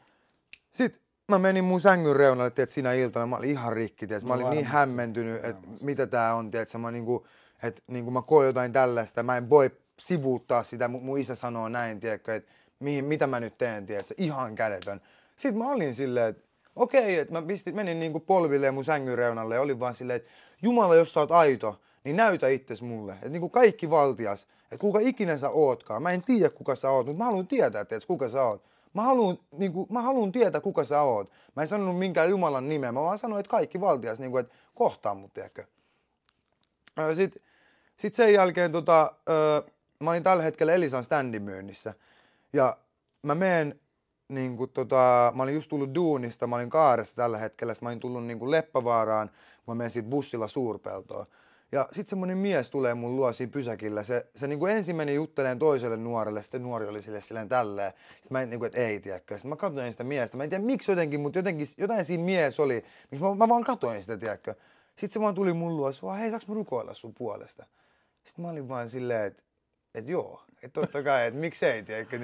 Sitten mä menin mun sängyn reunalle, tiedätkö, siinä iltana, mä olin ihan rikki, tiedätkö. Mä olin niin hämmentynyt, että mitä tää on, tiedätkö. Mä koin jotain tällaista, mä en voi sivuuttaa sitä, mun isä sanoo näin, tiedätkö, että mitä mä nyt teen, tiedätkö, ihan kädetön. Sitten mä olin silleen, että okei, että mä menin niinku polvilleen mun sängyn reunalle ja olin vaan silleen, että Jumala, jos sä oot aito, niin näytä itses mulle. Että niinku kaikki valtias, että kuka ikinä sä ootkaan. Mä en tiedä kuka sä oot, mutta mä haluan tietää, että kuka sä oot. Mä haluan tietää kuka sä oot. Mä en sanonut minkään Jumalan nimeä, mä vaan sanoin, että kaikki valtias, niinku, että kohtaa mut, tiedätkö. Sitten sen jälkeen mä olin tällä hetkellä Elisan standin myynnissä. Ja mä menen mä olin just tullut duunista, mä olin Kaaressa tällä hetkellä, mä olin tullut Leppävaaraan, mä menen siitä bussilla Suurpeltoon. Ja sit semmonen mies tulee mun luo siinä pysäkillä, se ensin meni juttelemaan toiselle nuorelle, sitten nuori oli silleen tälleen. Sitten mä että ei, tiedätkö. Sitten mä katsoin sitä miestä, mä en tiedä miksi jotenkin, mutta jotain siinä mies oli, miksi mä vaan katsoin sitä, tiedätkö. Sitten se vaan tuli mun luo, se vaan, hei, saaks mä rukoilla sun puolesta? Sitten mä olin vaan silleen, että joo, että totta kai, että miksei, tiedätkö,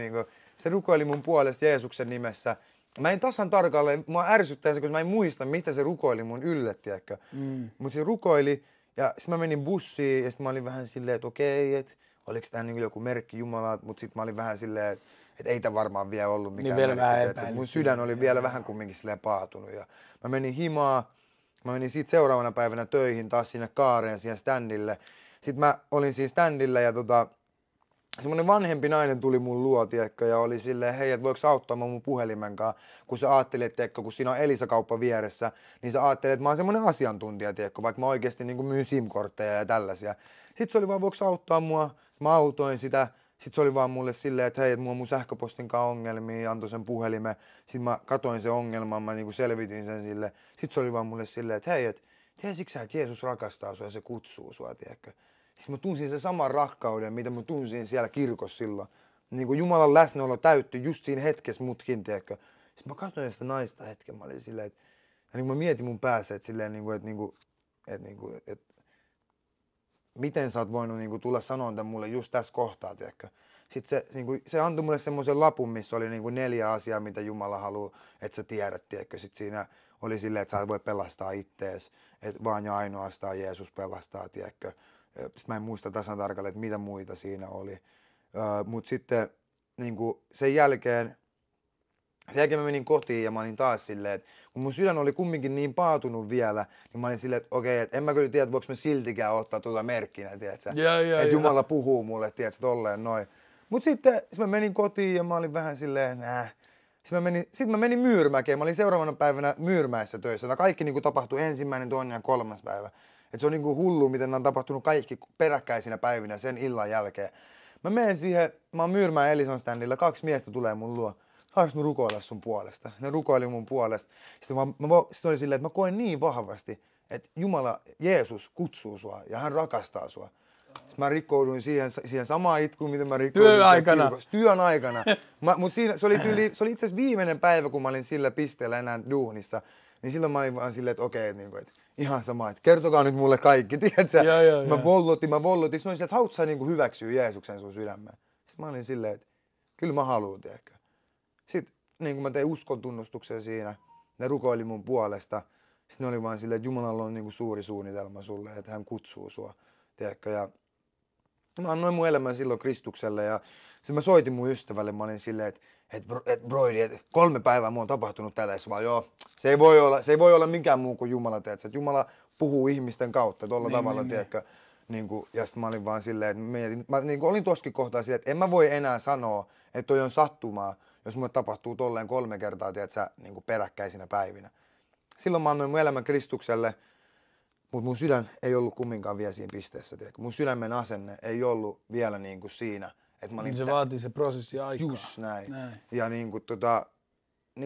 se rukoili mun puolesta Jeesuksen nimessä. Mä en tasan tarkalleen, mua ärsyttää se, koska mä en muista, mitä se rukoili mun ylle, tiedätkö. Mutta se rukoili, ja sitten mä menin bussiin, ja sitten mä olin vähän silleen, että okei, että oliko tää joku merkki Jumalaa, mutta sitten mä olin vähän silleen, että ei tää varmaan vielä ollut mikään niin merkki. Mun sydän oli vielä vähän kumminkin silleen paatunut. Ja mä menin himaan, mä menin siitä seuraavana päivänä töihin taas sinne Kaareen, siihen standille. Sitten mä olin siinä standilla, ja semmoinen vanhempi nainen tuli mun luo, tiedätkö, ja oli silleen, hei, että voiko sä auttaa mun puhelimen kanssa, kun sä ajattelet, tiedätkö, kun siinä on Elisa-kauppa vieressä, niin sä ajattelet, että mä oon semmoinen asiantuntija, tiedätkö, vaikka mä oikeasti myyn SIM-kortteja ja tällaisia. Sitten se oli vaan, voiko sä auttaa mua, mä autoin sitä, sitten se oli vaan mulle silleen, että hei, että mulla on mun sähköpostin kanssa ongelmia, antoi sen puhelimen, sitten mä katoin sen ongelman, mä selvitin sen sille, sitten se oli vaan mulle silleen, että hei, että tiesitkö sä, että Jeesus rakastaa sua ja se kutsuu sua, tiedätkö. Sitten mä tunsin sen saman rakkauden, mitä mä tunsin siellä kirkossa silloin. Niin kuin Jumalan läsnäolo täyttyi just siinä hetkessä mutkin, tiedätkö. Sitten mä katsoin sitä naista hetken, mä olin silleen, että niin mä mietin mun päässä, että miten sä oot voinut tulla sanoa tämän mulle just tässä kohtaa, tiedätkö. Sitten se antoi mulle semmoisen lapun, missä oli 4 asiaa, mitä Jumala haluaa, että sä tiedät, tiedätkö. Sitten siinä oli silleen, että sä voi pelastaa ittees, että vaan ja ainoastaan Jeesus pelastaa, tiedätkö. Mä en muista tasan tarkalleen, että mitä muita siinä oli. Mutta sitten niinku sen jälkeen mä menin kotiin ja mä olin taas silleen, että kun mun sydän oli kumminkin niin paatunut vielä, niin mä olin silleen, että okei, että en mä kyllä tiedä, että voiko mä siltikään ottaa tuota merkkinä, tiedätkö? Että Jumala puhuu mulle, tiedätkö, tolleen noin. Mut sitten mä menin kotiin ja mä olin vähän silleen, Sitten mä menin Myyrmäkeen. Mä olin seuraavana päivänä Myyrmäessä töissä. Tämä kaikki niin kuin tapahtui 1., 2. ja 3. päivä. Et se on niin kuin hullu, miten nämä on tapahtunut kaikki peräkkäisinä päivinä sen illan jälkeen. Mä menen siihen, mä oon Myyrmäen Elison standilla, 2 miestä tulee mun luo. Haluaisin mä rukoilla sun puolesta. Ne rukoili mun puolesta. Sitten oli silleen, että mä koen niin vahvasti, että Jumala, Jeesus kutsuu sua ja hän rakastaa sua. Sitten mä rikkouduin siihen samaan itkuun, mitä mä rikkouduin työn aikana. Mutta se oli itse asiassa viimeinen päivä, kun mä olin sillä pisteellä enää duunissa. Niin silloin mä olin vaan silleen, että okei, että ihan sama, että kertokaa nyt mulle kaikki, tiedätkö? Mä vollotin. Sitten mä olin silleen, että haluatko sä hyväksyä Jeesuksen sun sydämeen? Sitten mä olin silleen, että kyllä mä haluan, tiedätkö? Sitten niin kun mä tein uskon tunnustuksen siinä, ne rukoili mun puolesta. Sitten ne oli vaan silleen, että Jumalalla on suuri suunnitelma sulle, että hän kutsuu sua, tiedätkö? Ja mä annoin mun elämän silloin Kristukselle ja sitten mä soitin mun ystävälle, mä olin silleen, että broidi, että 3 päivää mua on tapahtunut tällaisessa, vaan joo, se ei voi olla mikään muu kuin Jumala, tiedätkö? Että Jumala puhuu ihmisten kautta tuolla tavalla, tiedätkö? Ja sitten mä olin vaan silleen, että mä olin toskin kohtaa silleen, että en mä voi enää sanoa, että toi on sattumaa, jos mulle tapahtuu tolleen 3 kertaa, tiedätkö, peräkkäisinä päivinä. Silloin mä annoin mun elämän Kristukselle. Mutta mun sydän ei ollut kumminkaan vielä siinä pisteessä. Tiedätkö? Mun sydämen asenne ei ollut vielä siinä. Että mä olin se vaatii se prosessi aikaa. Just näin. Ja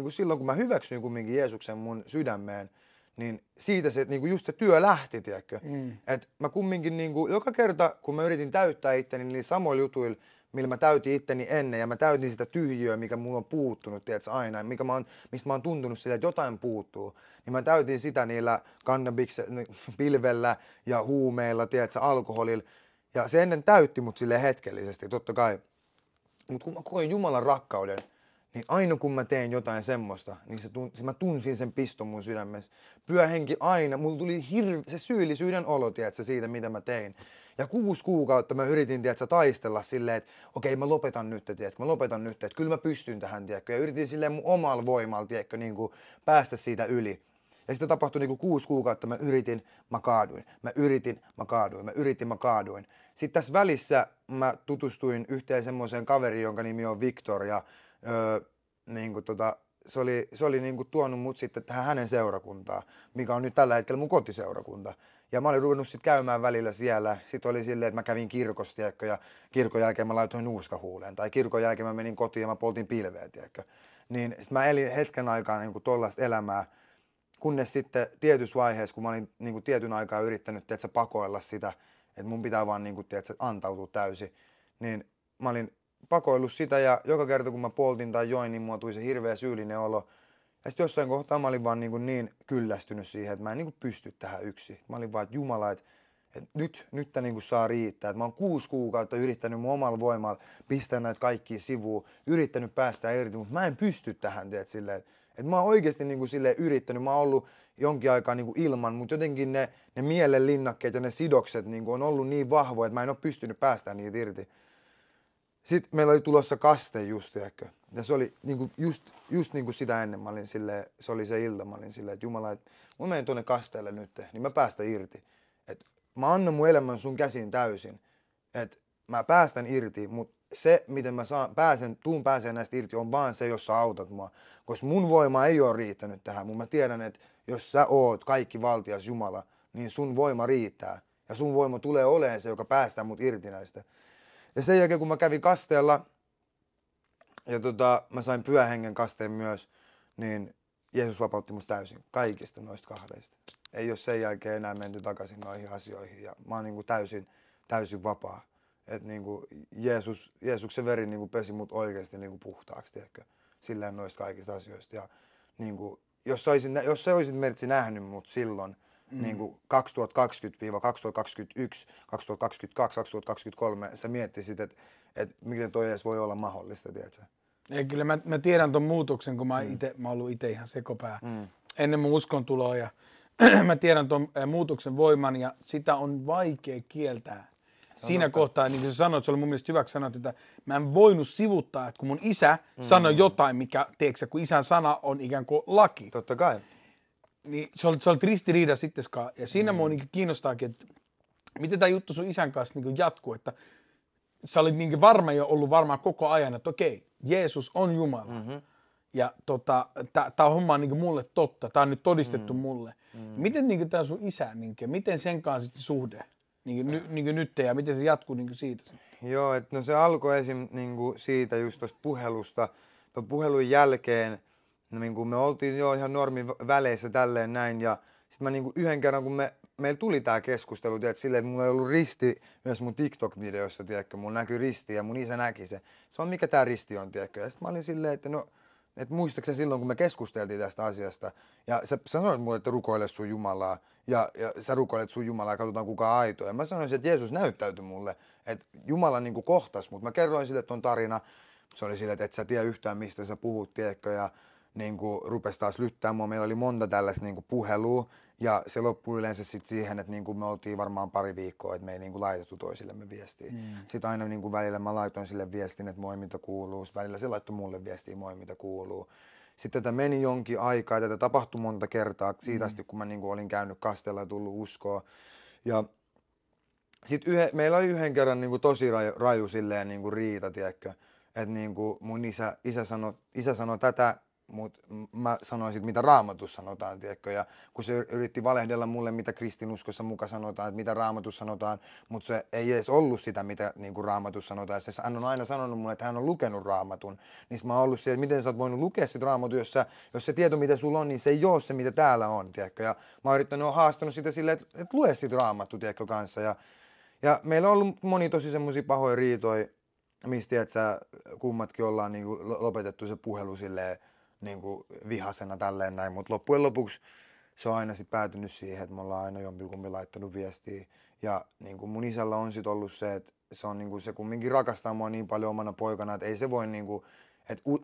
silloin kun mä hyväksyin kumminkin Jeesuksen mun sydämeen, niin siitä se, just se työ lähti, tiedätkö? Et mä kumminkin joka kerta, kun mä yritin täyttää itteni niillä samoilla jutuilla, millä mä täytin itteni ennen, ja mä täytin sitä tyhjiöä, mikä mulla on puuttunut, tiedätkö, aina, mistä mä oon tuntunut sillä, että jotain puuttuu, niin mä täytin sitä niillä pilvellä ja huumeilla, tiedätkö, alkoholilla, ja se ennen täytti mut silleen hetkellisesti, totta kai. Mutta kun mä koin Jumalan rakkauden, niin aina kun mä tein jotain semmoista, niin mä tunsin sen piston mun sydämessä. Pyhä Henki aina, mulla tuli se syyllisyyden olo, tiedätkö, siitä, mitä mä tein. Ja 6 kuukautta mä yritin, tiedätkö, taistella silleen, että okei, mä lopetan nyt, että kyllä mä pystyn tähän, tiedätkö. Ja yritin silleen mun omalla voimalla, tiedätkö, päästä siitä yli. Ja sitten tapahtui 6 kuukautta, mä kaaduin. Sitten tässä välissä mä tutustuin yhteen semmoiseen kaveriin, jonka nimi on Victor, ja se oli tuonut mut sitten tähän hänen seurakuntaan, mikä on nyt tällä hetkellä mun kotiseurakunta. Ja mä olin ruvennut sitten käymään välillä siellä. Sitten oli silleen, että mä kävin kirkossa, tiedätkö, ja kirkon jälkeen mä laitoin nuuskahuuleen. Tai kirkon jälkeen mä menin kotiin ja mä poltin pilveä, tiedätkö. Niin sit mä elin hetken aikaa tollaista elämää, kunnes sitten tietyssä vaiheessa, kun mä olin tietyn aikaa yrittänyt, tiedätkö, pakoilla sitä, että mun pitää vaan tiedätkö, antautua täysin, niin mä olin pakoillut sitä ja joka kerta kun mä poltin tai join, niin mulla tuli se hirveä syyllinen olo. Ja sitten jossain kohtaa mä olin vaan niin kyllästynyt siihen, että mä en pysty tähän yksin. Mä olin vaan, että Jumala, että nyt tää saa riittää. Että mä oon 6 kuukautta yrittänyt mun omalla voimalla pistää näitä kaikkia sivuun, yrittänyt päästä irti, mutta mä en pysty tähän, tiedät, silleen. Että mä oon oikeasti silleen yrittänyt, mä oon ollut jonkin aikaa ilman, mutta jotenkin ne mielen linnakkeet ja ne sidokset on ollut niin vahvoja, että mä en ole pystynyt päästämään niitä irti. Sitten meillä oli tulossa kaste just, ja se oli just sitä ennen, mä olin silleen, se oli se ilta, mä olin silleen, että Jumala, että mä menen tuonne kasteelle nyt, niin mä päästän irti. Et mä annan mun elämän sun käsiin täysin, että mä päästän irti, mutta se, miten mä tuun pääseen näistä irti, on vaan se, jos sä autat mua. Koska mun voima ei ole riittänyt tähän, mutta mä tiedän, että jos sä oot kaikki valtias Jumala, niin sun voima riittää. Ja sun voima tulee olemaan se, joka päästää mut irti näistä. Ja sen jälkeen, kun mä kävin kasteella, ja mä sain Pyhän Hengen kasteen myös, niin Jeesus vapautti mut täysin kaikista noista 2. Ei ole sen jälkeen enää menty takaisin noihin asioihin, ja mä oon täysin vapaa. Että Jeesuksen veri pesi mut oikeasti puhtaaksi, tiedätkö, silleen noista kaikista asioista. Ja jos sä olisit Mertsi nähnyt mut silloin, 2020-2021, 2022, 2023, sä miettisit, että miten toi edes voi olla mahdollista, tiedätkö? Ei, kyllä mä tiedän ton muutoksen, kun mä oon ollut itse ihan sekopää ennen mun uskontuloa, ja mä tiedän ton muutoksen voiman, ja sitä on vaikea kieltää. siinä kohtaa, niin kuin sä sanoit, se oli mun mielestä hyväksi sanoa, että mä en voinut sivuttaa, että kun mun isä sanoi jotain, mikä, tiedätkö, kun isän sana on ikään kuin laki. Totta kai. Niin se oli ristiriida sittenkaan. Ja siinä mua niin kiinnostaakin, että miten tämä juttu sun isän kanssa niin jatkuu, että sä olit niin varma jo ollut varmaan koko ajan, että okei, Jeesus on Jumala. Ja tämä homma on niin mulle totta, tämä on nyt todistettu mulle. Miten niin tämä sun isä, niin miten sen kanssa sitten suhde niin nyt ja miten se jatkuu niin siitä sitten? Joo, että no se alkoi esim. Niin siitä just tuosta puhelusta. Tuon puhelun jälkeen niin me oltiin jo ihan normiväleissä tälleen näin ja sitten mä niin yhden kerran, kun meillä tuli tää keskustelu, tiedät, silleen, että mulla ei ollut risti myös mun TikTok-videossa, tiedätkö, mulla näkyi risti ja mun isä näki se. Se on mikä tää risti on, tiedätkö. Ja sitten mä olin silleen, että no, että muistaakseni silloin, kun me keskusteltiin tästä asiasta, ja sä sanoit mulle, että rukoile sun Jumalaa, ja sä rukoilet sun Jumalaa ja katsotaan kuka on aito. Ja mä sanoisin, että Jeesus näyttäytyi mulle, että Jumala niin kohtas mut. Mä kerroin sille ton tarina, se oli silleen, että et sä tiedä yhtään mistä sä puhut, tiedätkö, ja niin rupesi taas lyttää mua. Meillä oli monta tällaista niin puhelua, ja se loppui yleensä sit siihen, että niin me oltiin varmaan pari viikkoa, että me ei niin laitettu toisillemme viestiä. Sitten aina niin välillä mä laitoin sille viestin, että moi mitä kuuluu. Sitten välillä se laittoi mulle viestiä, moi mitä kuuluu. Sitten tätä meni jonkin aikaa, tätä tapahtui monta kertaa siitä asti, kun mä niin olin käynyt kastella ja tullut uskoa. Ja sitten meillä oli yhden kerran niin tosi raju silleen niin riita, tiedätkö. Että niin mun isä sanoi tätä, mutta mä sanoin sit, mitä Raamatussa sanotaan, tiedätkö, ja kun se yritti valehdella mulle, mitä kristinuskossa muka sanotaan, että mitä Raamatussa sanotaan, mutta se ei edes ollut sitä, mitä niin Raamatussa sanotaan. Hän on aina sanonut mulle, että hän on lukenut Raamatun, niin mä oon ollut siellä, että miten sä oot voinut lukea sit Raamatun, jos se tieto, mitä sulla on, niin se ei ole se, mitä täällä on, tiedätkö, ja mä oon yrittänyt, haastanut sitä silleen, että lue sit Raamattu, tiedätkö, kanssa, ja meillä on ollut moni tosi semmosia pahoja riitoja, mistä tiedät sä, kummatkin ollaan niin lopetettu se puhelu silleen, niin vihasena tälleen näin, mutta loppujen lopuksi se on aina sit päätynyt siihen, että me ollaan aina jompikumpi laittanut viestiä. Ja niin mun isällä on sit ollut se, että se on niin se kumminkin rakastaa mua niin paljon omana poikana, että ei se voi niin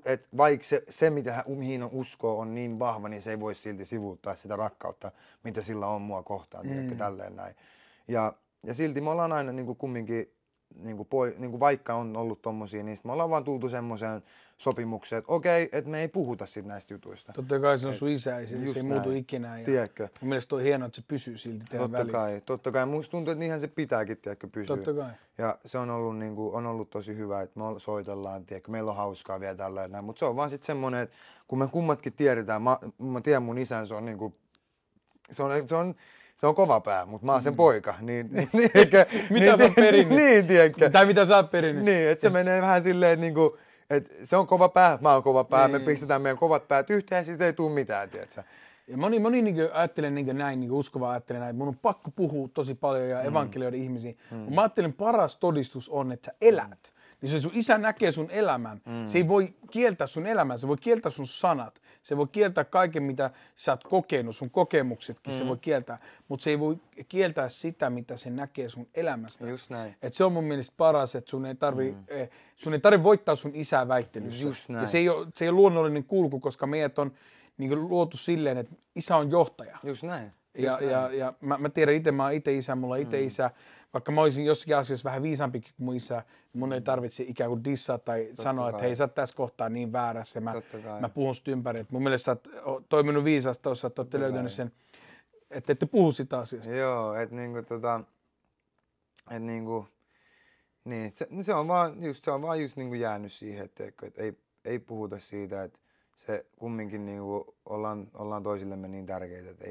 että vaikka se mitä mihin uskoo on niin vahva, niin se ei voi silti sivuuttaa sitä rakkautta, mitä sillä on mua kohtaan, tälleen näin. Ja silti me ollaan aina niin kumminkin vaikka on ollut tommosia, niin me ollaan vaan tultu semmoiseen sopimukseen, että okei, että me ei puhuta sit näistä jutuista. Totta kai se on sun isä, se ei muutu ikinä. Tiedätkö? Mun mielestä on hienoa, että se pysyy silti teidän väliin. Totta kai. Musta tuntuu, että niinhän se pitääkin, tiedätkö, pysyä. Totta kai. Ja se on ollut, on ollut tosi hyvä, että me soitellaan, tiedätkö, meillä on hauskaa vielä tällä näin. Mutta se on vaan sit semmonen, että kun me kummatkin tiedetään, mä tiedän mun isän, se on niinku, se on kova pää, mutta mä oon sen poika, mitä sä oot perinnyt? Niin, tiedätkö? Tai mitä sä oot perinnyt? Niin, että se menee vähän silleen, että niinku, et se on kova pää, mä oon kova pää, me pistetään meidän kovat päät yhteen ja siitä ei tule mitään, tiedätkö? Ja moni ajattelee näin, uskova ajattelee näin, että mun on pakko puhua tosi paljon ja evankelioida ihmisiä. Mä ajattelen, paras todistus on, että sä elät. Niin se sun isä näkee sun elämän. Se ei voi kieltää sun elämän, se voi kieltää sun sanat. Se voi kieltää kaiken, mitä sä oot kokenut, sun kokemuksetkin se voi kieltää. Mutta se ei voi kieltää sitä, mitä se näkee sun elämästä. Just näin. Et se on mun mielestä paras, että sun ei tarvi voittaa sun isää väittelyssä. Just näin. Ja se ei ole luonnollinen kulku, koska meidät on niin luotu silleen, että isä on johtaja. Just näin. Ja mä tiedän itse, mä oon itse isä, mulla on itse isä. Vaikka mä olisin jossakin asiassa vähän viisaampikin kuin mun isä, mun ei tarvitse ikään kuin dissaa tai sanoa, että hei, sä oot tässä kohtaa niin väärässä. Mä puhun sit ympäri. Et mun mielestä sä oot toiminut viisaasti tuossa, että ootte löytänyt sen, että ette puhu sitä asiasta. Joo, että niin, se on vaan just niinku jäänyt siihen, että ei puhuta siitä, että se kumminkin niinku ollaan toisillemme niin tärkeitä, että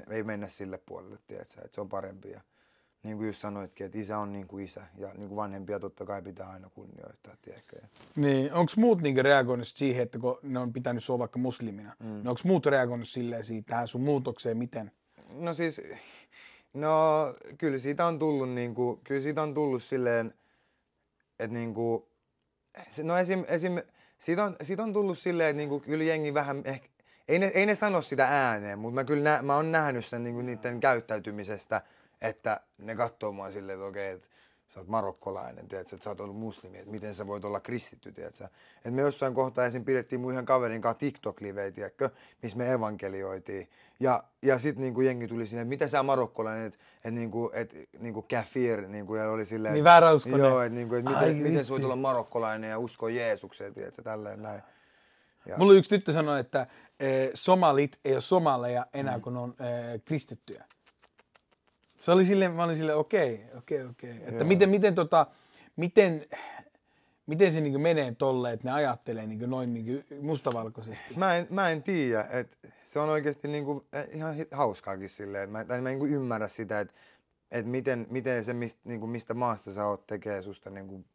ei mennä sille puolelle, tiedätkö, että se on parempi. Ja niin kuin just sanoitkin, että isä on niin kuin isä ja niin kuin vanhempia totta kai pitää aina kunnioittaa, tiedätkö. Niin, onko muut niinku reagoinut siihen, että kun ne on pitänyt sua vaikka muslimina, niin onko muut reagoinut silleen tähän sun muutokseen, miten? No siis, kyllä siitä on tullut silleen, että niinku, no siitä on tullut silleen, että niinku, kyllä jengi vähän ehkä, ei ne sano sitä ääneen, mutta mä oon nähnyt sen niinku niiden käyttäytymisestä, että ne katsoo mua silleen, että okei, että sä oot marokkolainen, tiedätkö, että sä oot ollut muslimi, että miten sä voit olla kristitty, tiedätkö. Että me jossain kohtaa esim. Pidettiin mun yhden kaverin kanssa TikTok-livejä, tiedätkö, missä me evankelioitiin. Ja sit niinku jengi tuli sinne, että mitä sä marokkolainen, että niinku kafir, niinku, ja oli silleen, niin vääräuskoinen. Joo, että niinku, miten sä voit olla marokkolainen ja uskoa Jeesukseen, tiedätkö, tälleen näin. Ja. Mulla yksi tyttö sanoi, että somalit ei ole somaleja enää, kun on kristittyjä. Se oli silleen, mä olin silleen, okei. Että miten se niinku menee tolleen, että ne ajattelee niinku noin niinku mustavalkoisesti? Mä en tiedä, että se on oikeasti niinku ihan hauskaakin silleen, että mä niinku ymmärrä sitä, että miten se mistä maasta sä oot tekee susta niinku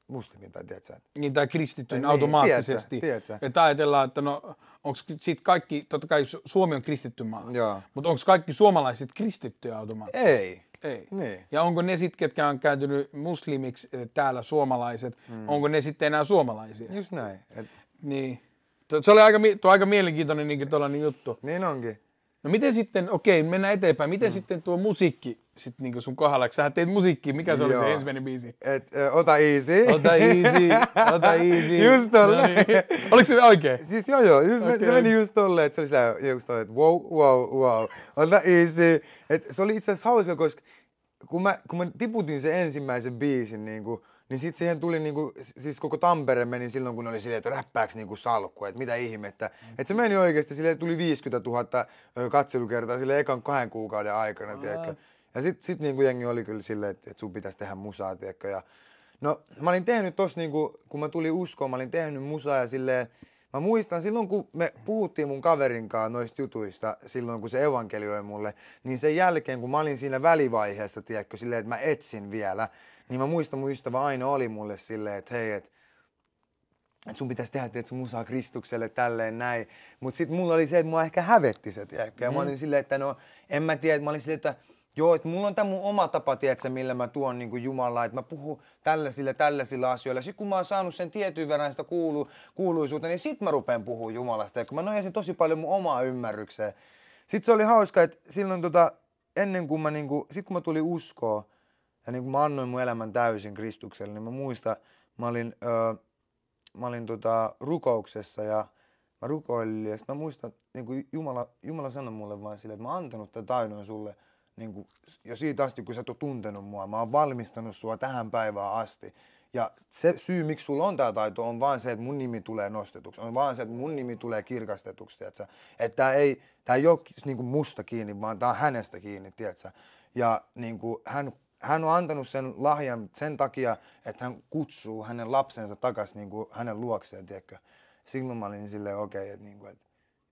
muslimin tai tiedätkö? Niin, tai kristittyyn automaattisesti. Tiedätkö? Että ajatellaan, että no, onko sit kaikki, totta kai Suomi on kristitty maa, mutta onko kaikki suomalaiset kristittyjä automaattisesti? Ei. Niin. Ja onko ne sitten, ketkä on kääntynyt muslimiksi täällä suomalaiset, onko ne sitten enää suomalaisia? Just näin. Niin. Se oli aika mielenkiintoinen niin tuollainen juttu. Niin onkin. No miten sitten, mennään eteenpäin, miten sitten tuo musiikki sit niinku sun kohdalla, sä teit musiikkia, mikä se oli se ensimmäinen biisi? Ota easy. Ota easy. Just tolleen. Oliko se oikein? Siis joo, se meni just tolleen, että se oli sitä just tolleen, että wow, ota easy. Se oli itse asiassa hauska, koska kun mä tiputin sen ensimmäisen biisin, niin sit siihen tuli siis koko Tampere meni silloin, kun oli silleen, että räppääks salkku, että mitä ihmettä. Että se meni oikeesti silleen, tuli 50 000 katselukertaa silleen ekan 2 kuukauden aikana, tiedätkö. Ja sit jengi oli kyllä silleen, että sun pitäisi tehdä musaa, tiedätkö. Ja no mä olin tehnyt tossa kun mä tulin uskoon, mä olin tehnyt musaa ja silleen, mä muistan silloin, kun me puhuttiin mun kaverin kanssa noista jutuista, silloin kun se evankelioi mulle, niin sen jälkeen, kun mä olin siinä välivaiheessa, tiedätkö, silleen, että mä etsin vielä, niin mä muistan, mun ystävä Aino oli mulle silleen, että hei, että sun pitäisi tehdä sun musaa Kristukselle tälleen näin. Mut sit mulla oli se, että mua ehkä hävetti se, tiedätkö. Ja mä olin silleen, että no, en mä tiedä, että mä olin silleen, että joo, että mulla on tää mun oma tapa, tiedätkö, millä mä tuon niinku Jumalaa, että mä puhun tällaisilla asioilla. Sitten kun mä oon saanut sen tietyn verran sitä kuuluisuutta, niin sit mä rupean puhumaan Jumalasta. Ja kun mä nojasin tosi paljon mun omaa ymmärrykseen. Sitten se oli hauska, että silloin ennen kuin sit kun mä tulin uskoon, ja niin kun mä annoin mun elämän täysin Kristukselle, niin mä muistan, mä olin rukouksessa ja mä rukoilin ja sit mä muistan, niin kuin Jumala sanoi mulle vaan silleen, että mä oon antanut tämän taidon sulle niin jo siitä asti, kun sä et ole tuntenut mua. Mä oon valmistanut sua tähän päivään asti. Ja se syy, miksi sulla on tää taito, on vaan se, että mun nimi tulee nostetuksi. On vaan se, että mun nimi tulee kirkastetuksi, tiiätsä. Että tää ei ole niin kuin musta kiinni, vaan tää on hänestä kiinni, tiiätsä. Ja niin kuin hän on antanut sen lahjan sen takia, että hän kutsuu hänen lapsensa takaisin niin kuin hänen luokseen, tiedätkö. Silloin mä olin silleen okei,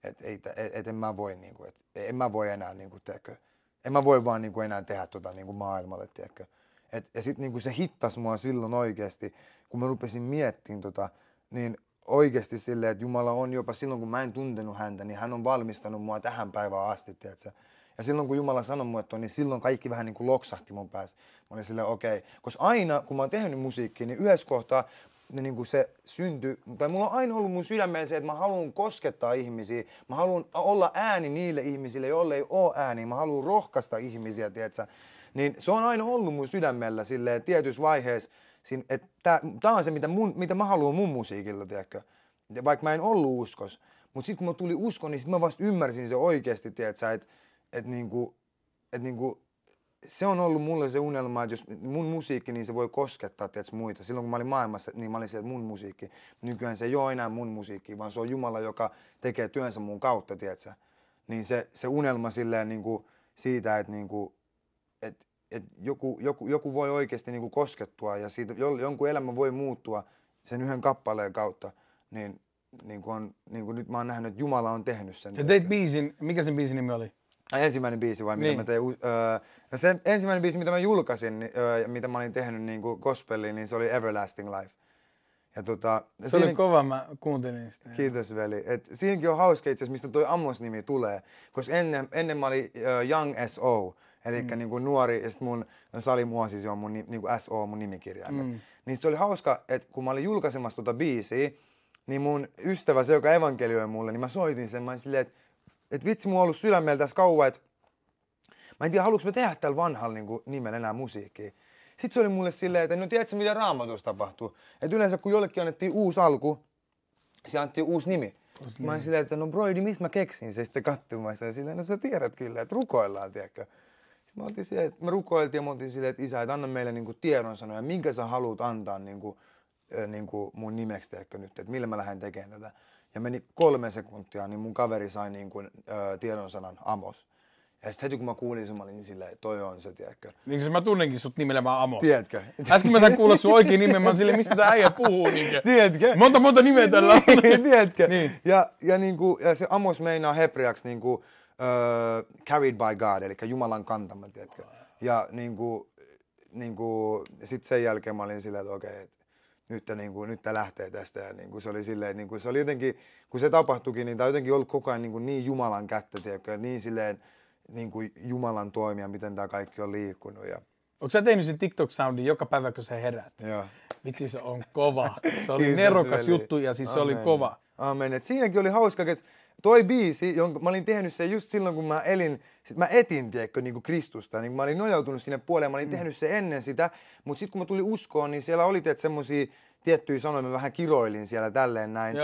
että en mä voi, niin kuin, että en mä voi enää, niin kuin, tiedätkö. En mä voi vaan niin kuin enää tehdä niin kuin maailmalle, tiedätkö. Ja sit niin kuin se hittasi mua silloin oikeasti, kun mä rupesin miettimään niin oikeasti silleen, että Jumala on jopa silloin, kun mä en tuntenut häntä, niin hän on valmistanut mua tähän päivään asti, tiedätkö. Ja silloin kun Jumala sanoi mulle, niin silloin kaikki vähän niin kuin loksahti mun päässä. Mä olin silleen okei. Koska aina kun mä oon tehnyt musiikkia, niin yhdessä kohtaa niin kuin se syntyi, tai mulla on aina ollut mun sydämellä se, että mä haluan koskettaa ihmisiä. Mä haluan olla ääni niille ihmisille, joille ei ole ääni. Mä haluan rohkaista ihmisiä, tiedätkö. Niin se on aina ollut mun sydämellä silleen tietyssä vaiheessa, että tää on se, mitä mä haluan mun musiikilla, tiedätkö. Vaikka mä en ollut uskos. Mutta sitten kun mä tulin uskoon, niin sit mä vasta ymmärsin se oikeasti, tiedätkö, että se on ollut mulle se unelma, että jos mun musiikki, niin se voi koskettaa muita. Silloin kun mä olin maailmassa, niin mä olin se, että mun musiikki. Nykyään se ei ole enää mun musiikki, vaan se on Jumala, joka tekee työnsä mun kautta, tiedätkö. Niin se unelma silleen siitä, että joku voi oikeasti koskettua ja siitä jonkun elämä voi muuttua sen yhden kappaleen kautta, niin nyt mä oon nähnyt, että Jumala on tehnyt sen. Sä teit biisin, mikä sen biisin nimi oli? Ensimmäinen biisi vai mitä niin. mä tein? Se ensimmäinen biisi, mitä mä julkaisin, mitä mä olin tehnyt gospeliin, niin se oli Everlasting Life. Ja se oli kova, mä kuuntelin sitä. Kiitos veli. Siinäkin on hauska itse asiassa, mistä toi Amos-nimi tulee. Koska ennen mä olin Young S.O. Eli nuori, ja sit mun Sali Muosisi on mun S.O. mun nimikirjaimet. Niin se oli hauska, että kun mä olin julkaisemassa biisiä, niin mun ystävä, se joka evankelioi mulle, niin mä soitin sen, mä olin silleen, että vitsi, mulla on ollut sydämellä tässä kauan, että mä en tiedä, haluanko mä tehdä tällä vanhalla nimellä enää musiikkia. Sitten se oli mulle silleen, että no tiedätkö mitä Raamatussa tapahtuu? Että yleensä kun jollekin annettiin uusi alku, se annettiin uusi nimi. Mä olin silleen, että no broidi, mistä mä keksin se? Sitten se kattui mua ja silleen, no sä tiedät kyllä, että rukoillaan, tiedätkö? Sitten mä oltiin silleen, että me rukoiltiin ja mä oltiin silleen, että isä, että anna meille niinku tiedonsanoja, minkä sä haluat antaa niinku mun nimeksi, tiedätkö nyt, että millä mä lähden tekemään tätä. Ja meni 3 sekuntia, niin mun kaveri sai tiedonsanan Amos. Ja sitten heti kun mä kuulin sen, mä olin silleen, että toi on se, tiedätkö. Niin mä tunnenkin sut nimellä vaan Amos. Tiedätkö? Äsken mä sain kuulla sun oikein nimen, mä oon silleen, mistä tää äijä puhuu. Tiedätkö? Monta nimeä tällä on. Tiedätkö? Niin. Ja se Amos meinaa hebreaksi carried by God, eli Jumalan kantama, tiedätkö. Ja sit sen jälkeen mä olin silleen, että okei, että nyt tää lähtee tästä. Ja se oli silleen, että se oli jotenkin, kun se tapahtuikin, niin tää on jotenkin ollut koko ajan niin Jumalan kättä, tiedätkö. Niin silleen, Jumalan toimia, miten tää kaikki on liikkunut. Ja... Onko sä tehnyt sen TikTok-soundin joka päivä, kun sä herät? Joo. Vitsi, se on kova. Se oli nerokas juttu ja siis se oli kova. Amen. Et siinäkin oli hauska, että toi biisi, jonka mä olin tehnyt sen just silloin, kun mä etin, tiedätkö, Kristusta. Niin mä olin nojautunut sinne puoleen, mä olin tehnyt sen ennen sitä. Mutta sitten kun mä tulin uskoon, niin siellä oli semmosia tiettyjä sanoja, mä vähän kiroilin siellä tälleen näin.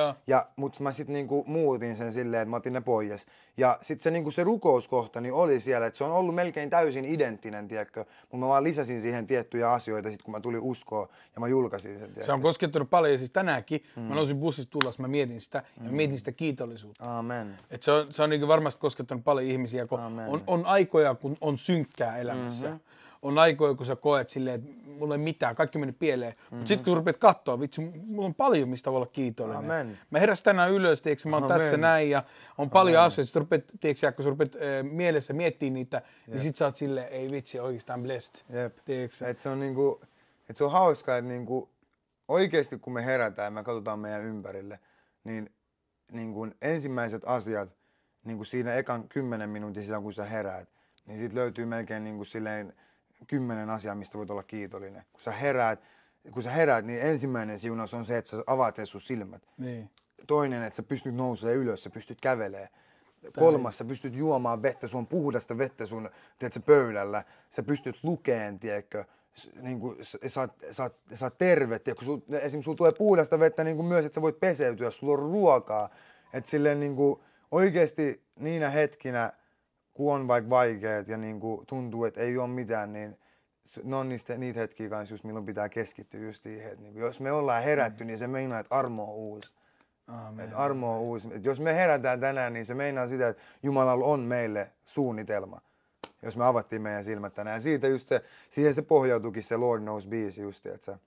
Mutta mä sitten muutin sen silleen, että mä otin ne pois. Ja sitten se rukouskohta niin oli siellä, että se on ollut melkein täysin identtinen, tiedätkö. Mutta mä vaan lisäsin siihen tiettyjä asioita sit kun mä tulin uskoon ja mä julkaisin sen, tiedätkö. Se on koskettanut paljon ja siis tänäänkin mä nousin bussista tullas, mä mietin sitä ja mietin sitä kiitollisuutta. Amen. Et se on varmasti koskettanut paljon ihmisiä, kun on aikoja, kun on synkkää elämässä. On aikoja, kun sä koet silleen, että mulla ei mitään, kaikki meni pieleen. Mutta sitten kun sä rupeat katsoa, vitsi, mulla on paljon, mistä voi olla kiitollinen. Amen. Mä heräsin tänään ylös, tiiäksä, mä oon tässä näin ja on paljon asioita. Sitten rupeat, tiiäksä, kun sä rupeat mielessä miettimään niitä, niin sit sä oot silleen, ei vitsi, oikeastaan blessed. Et se on hauska, että oikeesti kun me herätään ja me katsotaan meidän ympärille, niin ensimmäiset asiat siinä ekan 10 minuutin sisään, kun sä heräät, niin siitä löytyy melkein silleen 10 asiaa, mistä voit olla kiitollinen. Kun sä heräät, niin ensimmäinen siunaus on se, että sä avaat sun silmät. Niin. Toinen, että sä pystyt nousemaan ylös, sä pystyt kävelemään. Kolmas, sä pystyt juomaan vettä, sun on puhdasta vettä sun pöydällä. Sä pystyt lukeen, tiedätkö. Sä oot terve, tiedätkö. Esimerkiksi sulla tulee puhdasta vettä myös, että sä voit peseytyä, sulla on ruokaa. Että silleen oikeesti niinä hetkinä, kun on vaikka vaikeat ja tuntuu, että ei ole mitään, niin ne on niitä hetkiä kanssa just milloin pitää keskittyä just siihen. Että jos me ollaan herätty, niin se meinaa, että armo on uusi. Että armo on uusi. Et jos me herätään tänään, niin se meinaa sitä, että Jumalalla on meille suunnitelma. Jos me avattiin meidän silmät tänään. Ja siitä just siihen se pohjautuikin se Lord Knows biisi just, että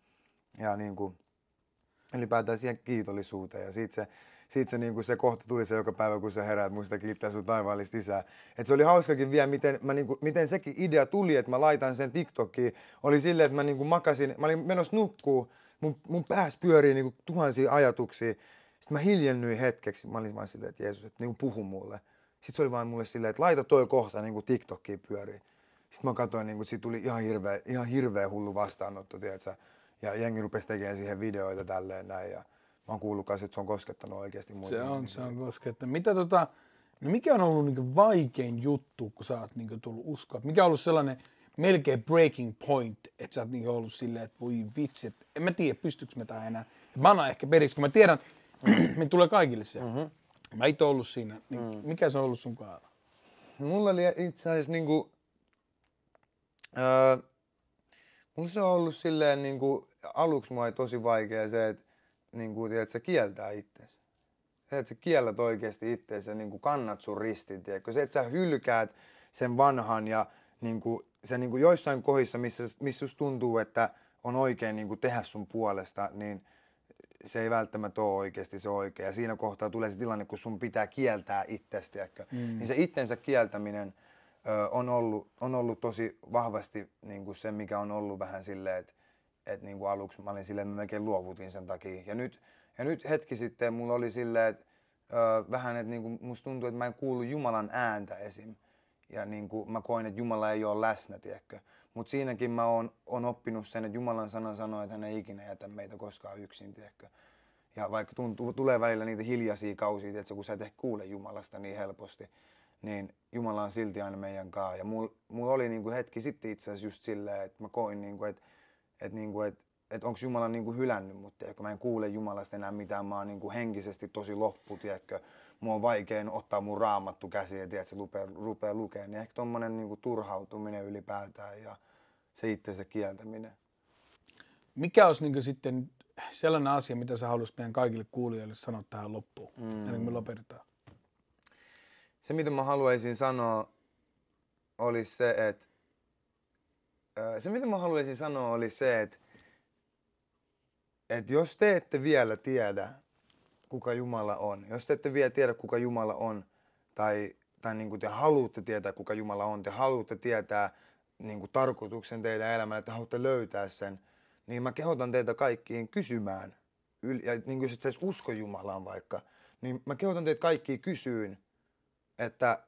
ja ylipäätään siihen kiitollisuuteen ja siitä se kohta tuli se joka päivä, kun sä heräät, muista kiittää sun taivaallista isää. Et se oli hauskakin vielä, miten sekin idea tuli, että mä laitan sen TikTokiin. Oli silleen, että mä makasin, mä olin menossa nukkuu, mun päässä pyörii tuhansia ajatuksia. Sitten mä hiljennyin hetkeksi, mä olin vaan silleen, että Jeesus, että puhu mulle. Sitten se oli vaan mulle silleen, että laita toi kohta TikTokiin pyörii. Sitten mä katsoin, siitä tuli ihan hirveä hullu vastaanotto, tiedätkö? Ja jengi rupesi tekemään siihen videoita tälleen näin. Ja mä oon kuullut kanssa, että se on koskettanut oikeasti muita. Se on koskettanut. Mikä on ollut vaikein juttu, kun sä oot tullut uskoa? Mikä on ollut sellainen melkein breaking point, että sä oot ollut silleen, että voi vitsi, että en mä tiedä, pystyykö mä tähän enää. Mä annan ehkä periksi, kun mä tiedän, me tulee kaikille se. Mä itse ollut siinä. Mikä se on ollut sun kohdalla? Mulla oli itse asiassa mulla se on ollut silleen aluksi mua tosi vaikea se, että se kieltää itsensä. Se, että sä kiellät oikeasti itseäsi ja kannat sun ristin, tiedätkö? Se, että sä hylkäät sen vanhan ja se joissain kohdissa, missä susta tuntuu, että on oikein tehdä sun puolesta, niin se ei välttämättä ole oikeasti se oikea. Ja siinä kohtaa tulee se tilanne, kun sun pitää kieltää itsestä, tiedätkö? Niin se itsensä kieltäminen on ollut tosi vahvasti se, mikä on ollut vähän silleen, että aluksi mä olin silleen, että mä melkein luovutin sen takia. Ja nyt hetki sitten mulla oli silleen, että vähän, että musta tuntuu, että mä en kuulu Jumalan ääntä esim. Ja mä koin, että Jumala ei ole läsnä, tiedätkö. Mutta siinäkin mä oon oppinut sen, että Jumalan sana sanoo, että hän ei ikinä jätä meitä koskaan yksin, tiedätkö. Ja vaikka tulee välillä niitä hiljaisia kausia, tiedätkö, kun sä et ehkä kuule Jumalasta niin helposti, niin Jumala on silti aina meidän kanssa. Ja mulla oli niinku hetki sitten itse asiassa just silleen, että mä koin, niinku, että onko Jumala niinku hylännyt mut, tiedätkö? Mä en kuule Jumalasta enää mitään, mä oon niinku henkisesti tosi loppu, tiedätkö? Mua on vaikea ottaa mun raamattu käsiin ja tiedät, se rupeaa lukemaan. Niin ehkä tommonen niinku turhautuminen ylipäätään ja se itsensä kieltäminen. Mikä olisi niinku sitten sellainen asia, mitä sä haluaisit meidän kaikille kuulijoille sanoa tähän loppuun, ennen kuin me lopetetaan? Se, mitä mä haluaisin sanoa, olisi se, että jos te ette vielä tiedä, kuka Jumala on, jos te ette vielä tiedä, kuka Jumala on, tai niin kuin te haluatte tietää, kuka Jumala on, te haluatte tietää niin kuin tarkoituksen teidän elämälle, että haluatte löytää sen, niin mä kehotan teitä kaikkiin kysymään. Ja niin kuin jos et sä edes usko Jumalaan vaikka, niin mä kehotan teitä kaikkiin kysyyn, että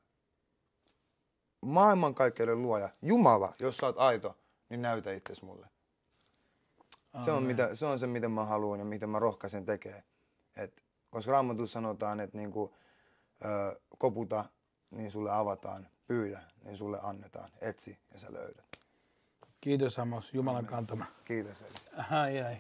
maailmankaikkeuden luoja, Jumala, jos sä oot aito, niin näytä itsesi mulle. Se on se, mitä mä haluan ja mitä mä rohkaisen tekemään. Koska Raamatussa sanotaan, että niinku, koputa, niin sulle avataan, pyydä, niin sulle annetaan, etsi ja sä löydät. Kiitos Amos, Jumalan kantama. Kiitos Elis. Ai.